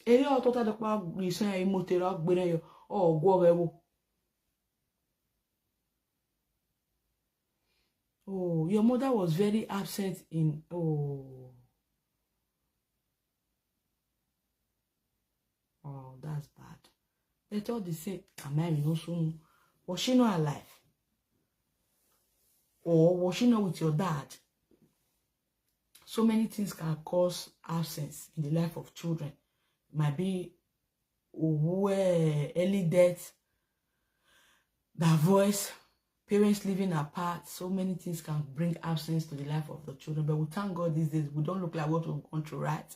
Eri o tota de pa grisen e motera gbere yo. O gwo rewo. Oh, your mother was very absent in oh, that's bad. They thought they said, am I no soon? Was she not alive? Or was she not with your dad? So many things can cause absence in the life of children. It might be early death, divorce, parents living apart. So many things can bring absence to the life of the children. But we thank God these days, we don't look like what we've gone through, right?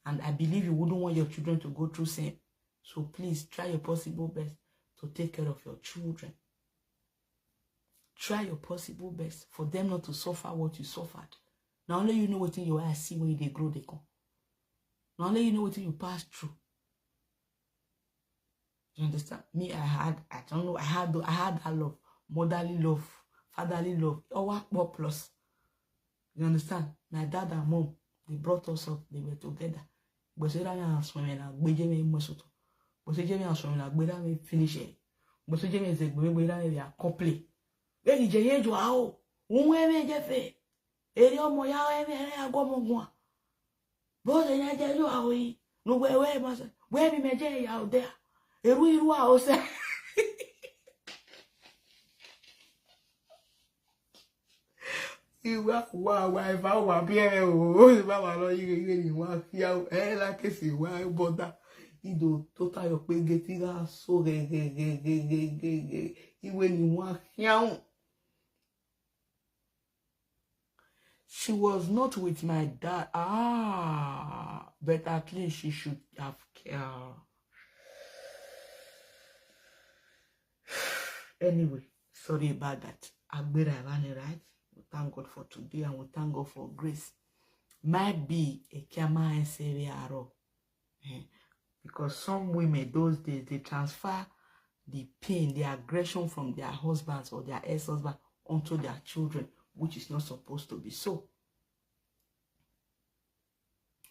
And I believe you wouldn't want your children to go through same. So please try your possible best to take care of your children. Try your possible best for them not to suffer what you suffered. Not only you know what you are see when they grow, they come. Not only you know what you pass through. You understand? Me, I had that love, motherly love, fatherly love, all more plus. You understand? My dad and mom, they brought us up, they were together. But say that I'm swimming, I'm going to but say Jamie, I'm swimming, I'm going to finish it. But say Jamie is going to complete. When you get you out, when you get Eyo mo ya eme agwo mo bo se nya je yo awi no we ma se we bi meje ya o de iru a o se iwa wa fa wa bi e o ba wa lo ire ni wa ya la ke si wa boda ido to ta yo pe geti ga so ge iwe ni wa ya. She was not with my dad. But at least she should have care. Anyway, sorry about that. Agbera Rani, right? We thank God for today and we thank God for grace. Might be a kama and seriaro. Because some women those days they transfer the pain, the aggression from their husbands or their ex-husband onto their children, which is not supposed to be so.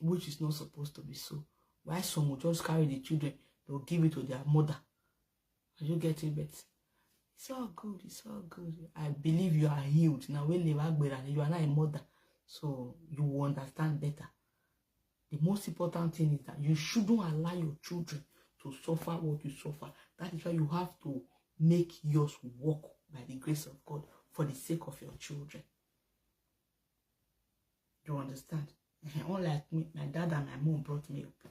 Which is not supposed to be so. Why some will just carry the children, they'll give it to their mother. Are you getting better? It's all good, it's all good. I believe you are healed. Now when you are not a mother, so you will understand better. The most important thing is that you shouldn't allow your children to suffer what you suffer. That is why you have to make yours work by the grace of God for the sake of your children. Do you understand? Unlike me, my dad and my mom brought me up.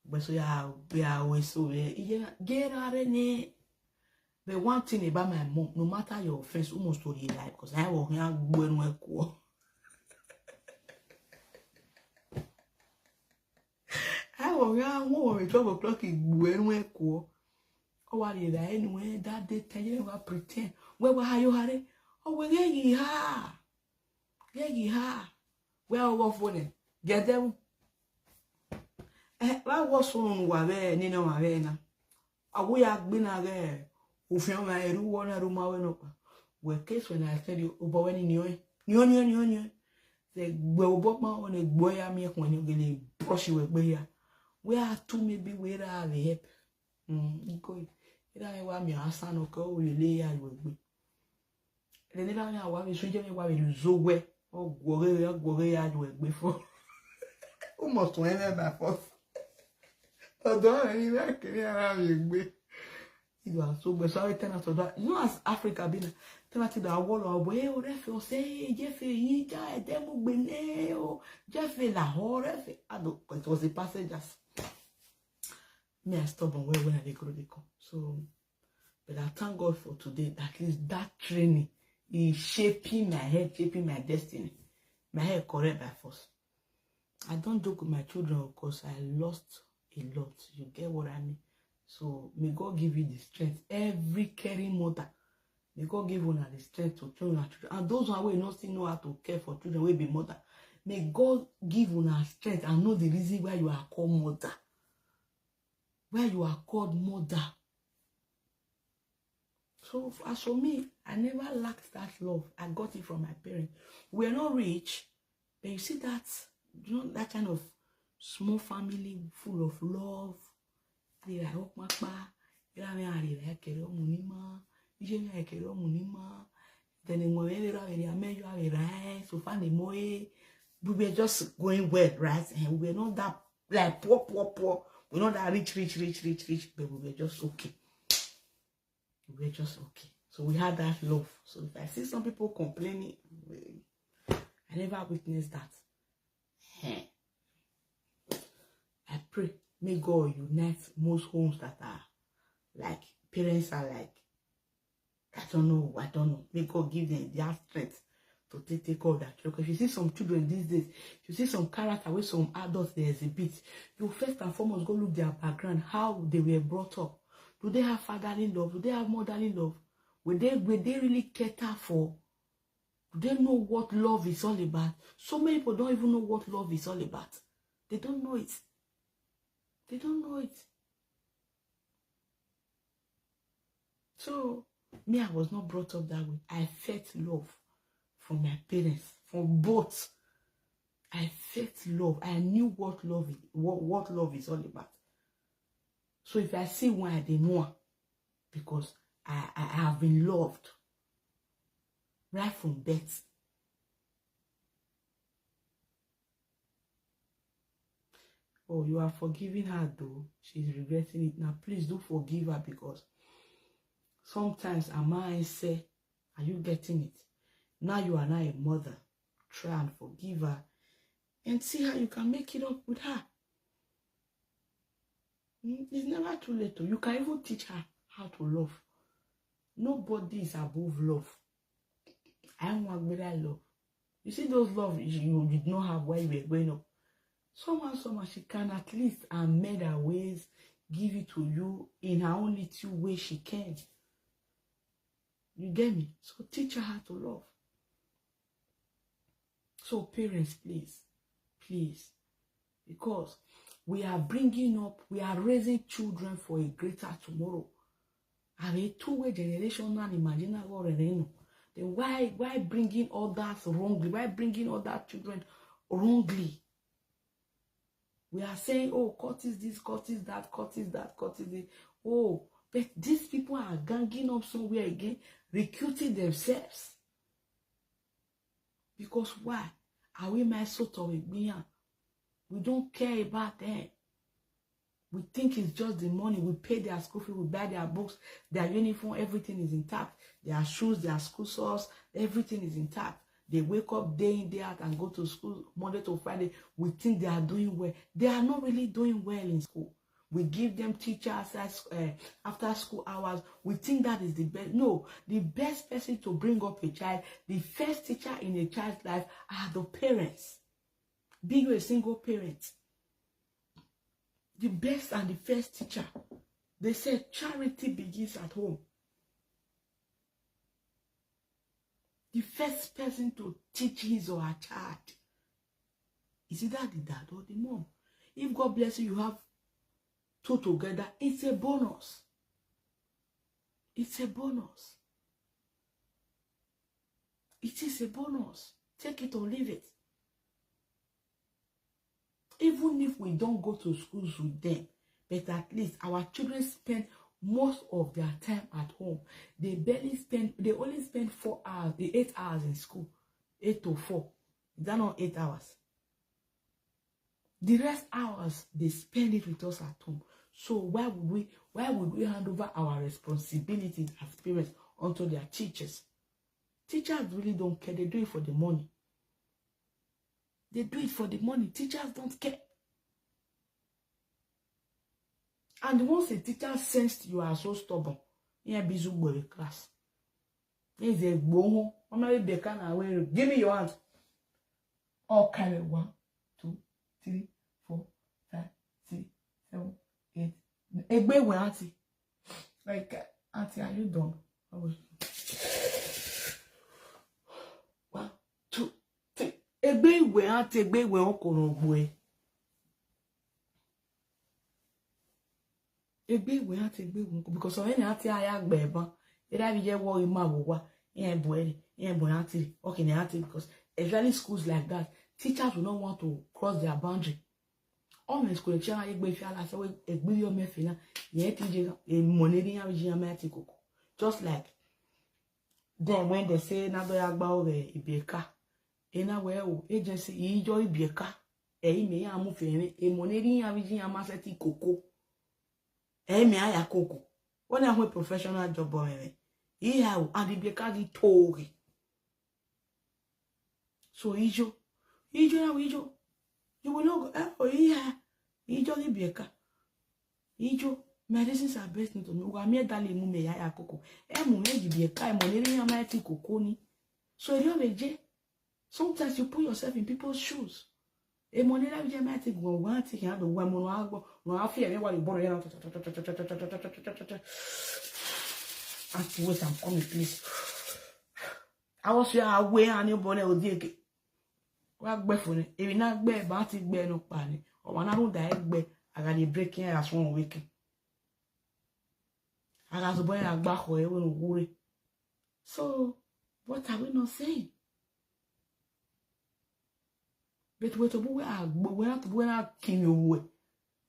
But so yeah, we are always so get out of there. But one thing about my mom, no matter your offense, almost to the life, because I will hear when we go. I will hear more 12 o'clock when we go. Oh, what is that anyway? That day, tell you what pretend. Where were you, Harry? Oh, well, yeah. Well, what for them? Get them. I was on Wabe, Nino Marena. I will have been there. Who found my room and room. Well, case when I tell you about any new. The Bobma on a boy, I make when you get brush you with beer. Where are two maybe where are the hip? Go. I want me a son or go, you lay I will be. And then I want to swing me while you so well. Oh, Goria, before almost whenever my first. I don't even have you. You are so sorry, tell us that. You know, as Africa been tell us the wall of way or refi say, Jeffrey, Ija, Demo Beneo, Jeffrey La Horror. I don't, it was the passengers. Me, I stop on where when I go. So, but I thank God for today. At least that training. Is shaping my head, shaping my destiny. My head correct by force. I don't joke with my children because I lost a lot. You get what I mean? So may God give you the strength. Every caring mother, may God give you the strength to train your children. And those who will not still know how to care for children will be mother. May God give you strength and know the reason why you are called mother. Why you are called mother. So as for me, I never lacked that love. I got it from my parents. We're not rich, but you see that, you know, that kind of small family full of love. So we were just going well, right? And we were not that like poor. We're not that rich, but we were just okay. We were just okay. So we had that love. So if I see some people complaining, I never witnessed that. I pray, may God unite most homes that are like, parents are like, I don't know. May God give them their strength to take care of that. Because if you see some children these days, if you see some character with some adults they exhibit, you first and foremost go look their background, how they were brought up. Do they have fatherly love? Do they have motherly love? Will they really cater for? Do they know what love is all about? So many people don't even know what love is all about. They don't know it. They don't know it. So, me, I was not brought up that way. I felt love from my parents, from both. I felt love. I knew what love is, what love is all about. So if I see one, I didn't know, because I have been loved right from birth. Oh, you are forgiving her though. She's regretting it now. Please do forgive her, because sometimes a man say, are you getting it? Now you are now a mother. Try and forgive her and see how you can make it up with her. It's never too late. You can even teach her how to love. Nobody is above love. I want better love. You see those love you did not have while you were growing up. Somehow she can at least amend her ways, give it to you in her own little way she can. You get me? So teach her how to love. So parents, please, because we are bringing up, we are raising children for a greater tomorrow. And a two-way generation and imaginable. Then why bringing others wrongly? Why bringing other children wrongly? We are saying, oh, cut is this, cut is that, cut is that, cut is this. Oh, but these people are ganging up somewhere again, recruiting themselves. Because why? Are we my sort of a being? We don't care about them. We think it's just the money. We pay their school fee, we buy their books, their uniform, everything is intact. Their shoes, their school socks, everything is intact. They wake up day in, day out and go to school Monday to Friday. We think they are doing well. They are not really doing well in school. We give them teachers after school hours. We think that is the best. No, the best person to bring up a child, the first teacher in a child's life are the parents. Be you a single parent. The best and the first teacher. They say charity begins at home. The first person to teach his or her child is either the dad or the mom. If God bless you, you have two together, it's a bonus. It's a bonus. It is a bonus. Take it or leave it. Even if we don't go to schools with them, but at least our children spend most of their time at home. They only spend 4 hours, 8 hours in school. 8 to 4. Is that not 8 hours? The rest hours, they spend it with us at home. So why would we hand over our responsibilities as parents onto their teachers? Teachers really don't care. They do it for the money. They do it for the money. Teachers don't care. And once a teacher sensed you are so stubborn, you're busy with the class. There's a boom. Give me your hand. All carry 1, 2, 3, 4, 5, 6, 7, 8. Egbe we auntie. Like, auntie, are you done? 1, 2, 3. Egbe we auntie, egbe we okono. Egbe we auntie, egbe we, because of any auntie I agbeban. Either we just worry ma okay, because especially schools like that, teachers will not want to cross their boundary. All my school lecture just like then when they say ibeka agency ibeka me amu fere money koko me aya koko when I have professional job and ibeka di tori so ijo you will not go ijo ibeka ijo medicines are based on me wa me dale mu me ya koko mu meji ibeka money koko ni so sometimes you put yourself in people's shoes. E money la vije mati go wanti ya do wa mo no agbo no afia me wa le boro yana anti wait I'm coming please. I was here away and you bone odieke wa gbe fun ni e na gbe ba ti gbe no pa ni o wa na ru da egbe aga dey breaking as one week aga so boy agba ko e wonu wure. So what are we not saying? But we to we not to na king you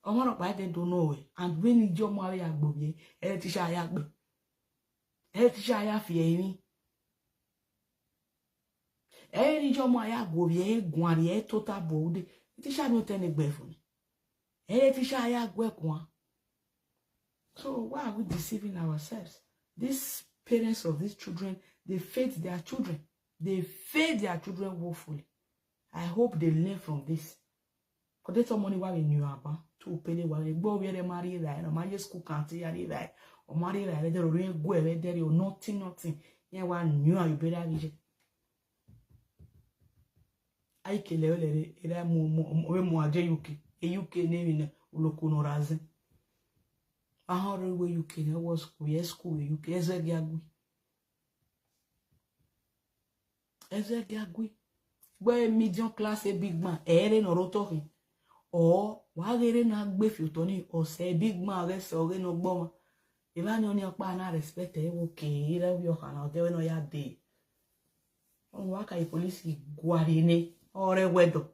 o mo ro pa de don't know and when you jo mari agbo bi e ti sha ya gbe e ti sha ya fi eyin e ni jo mo ya agbo bi e gun ari e total bold ti sha mi o ten egbe fun e ti sha ya gbe kun. So why are we deceiving ourselves? These parents of these children, they faith their children. They faith their children woefully. I hope they learn from this. Because they told money why we knew about to pay why we go where they marry right, or marry school can't right, or marry right, they don't go away there or nothing. Yeah, one knew you better vision. I kill a mo UK name Lolo Razen. I heard where you can was school, you can Ezegagui. Where medium class a big man, no rotoring. Or wagere na gbe filtoni, or say big man rest or no bomber. If I know your partner respect, okay, either we are there no ya day. On waka police guarine or a weather.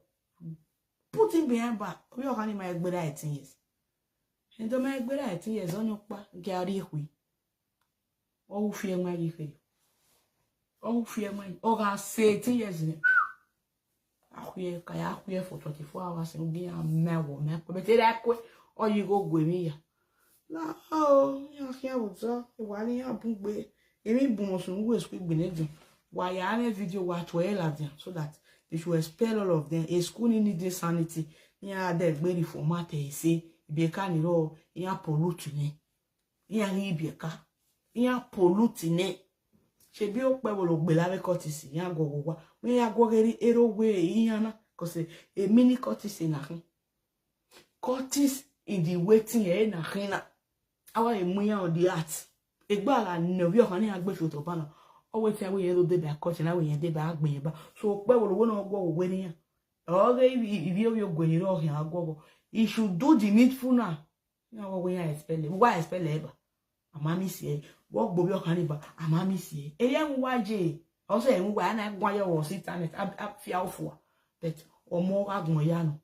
Put him behind back, we are running my good 18 years. And the my good 18 years on your pa, Gary Hui. Oh, fear my gift. Oh, fear my, oh, I say 10 years in it. I here for 24 hours and be a mewo, but or you go with me. No, you here with so while you are book way. Even Bomosun was quick beneath why I have a video watch well so that they should expel all of them. A school needs sanity. Yeah, they're ready for matter. Say, be a can all, yeah, polluting. Yeah, he be a car. Yeah, polluting it. She be up by Belave courtesy, young go. We are going to way, Yana, because a mini courtesy in a courtesy in the waiting air, Nahina. Our Muya on the arts. A ball and no, you're honey, I go to Topana. Always say we have the court and I will end back me. So, where will one go wedding? All they if you're going to here, I'll go. You should do the needful now. Now, when I spell it, why I spell labor? A mammy say. Walk Bobby Hannibal, a mammy see. A young YJ. Also, when I wire or sit on it, up fear for that or more agmoyano.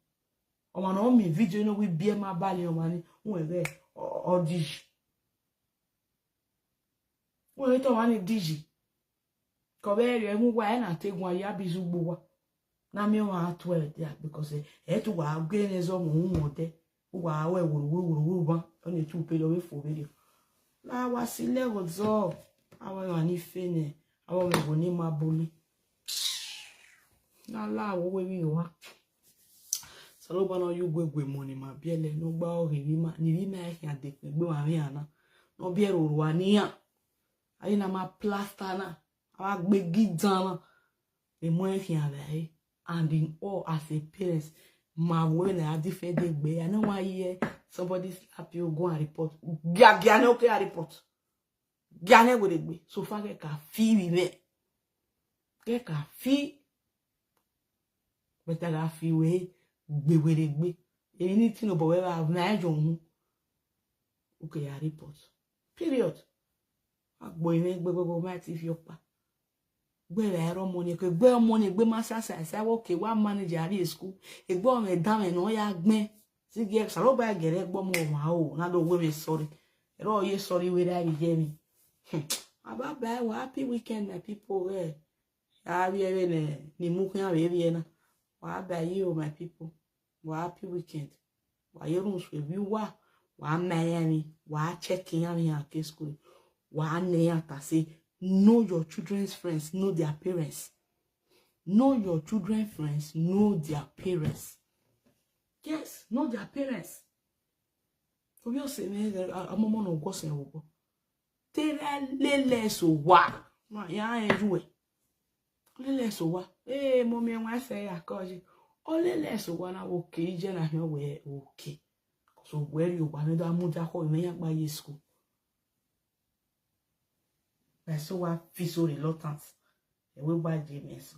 Or one on me video no with beer my belly or money, who there or dish. Well, it on digi. Cover and why I take one yabizu boa. Now me want 12 there because a to our gain is on whom there who are where will only 2 pay away for video. La wasile gozo awa ni fene awa me boni mabuli na la wo we wa salo bana yu gwegwe money ma biele no gba o ri ma ni ri ma ya de pe gbe wa ri ana no bi ero wa ni ya ayi na ma plaster na awa gbe gidan na e mo e fi ala and in all as a parents ma wo na different dey gbe I know why here somebody slap you go and report giane okay report giane go dey gbe so far get ka fi we get ka fi but ga fi we gbe dey gbe anything about where have na jo hu okay report period Boy, make go my TV yopa. Where I run money, que bear money, be my sasa. I say, okay, one manager at school. A boy me down and no yag me. See, get a robot get it, bomb wow. Now the women sorry. Oh, you sorry with that, Jamie. About bad, happy weekend, my people. I be in the Mukia, baby. What about you, my people? Happy weekend. Why you don't swear? You were Miami, why checking on your case school? Why say, know your children's friends, know their parents. Know your children's friends, know their parents. Yes, know their parents. For you say, I'm a man of Goss and Wogo. Tera lele so wa. Ma ya enjuwe. Lele so wa. Mommy, I say, I call you. Oh, lele so wa na okay, Jenna, here we okay. So where you want to muja ho me yak by school. I so I feel so reluctant. E we buy James.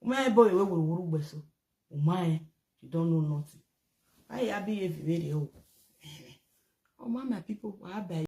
My boy, we will work so. My, you don't know nothing. I be a video. Oh, my people, I buy.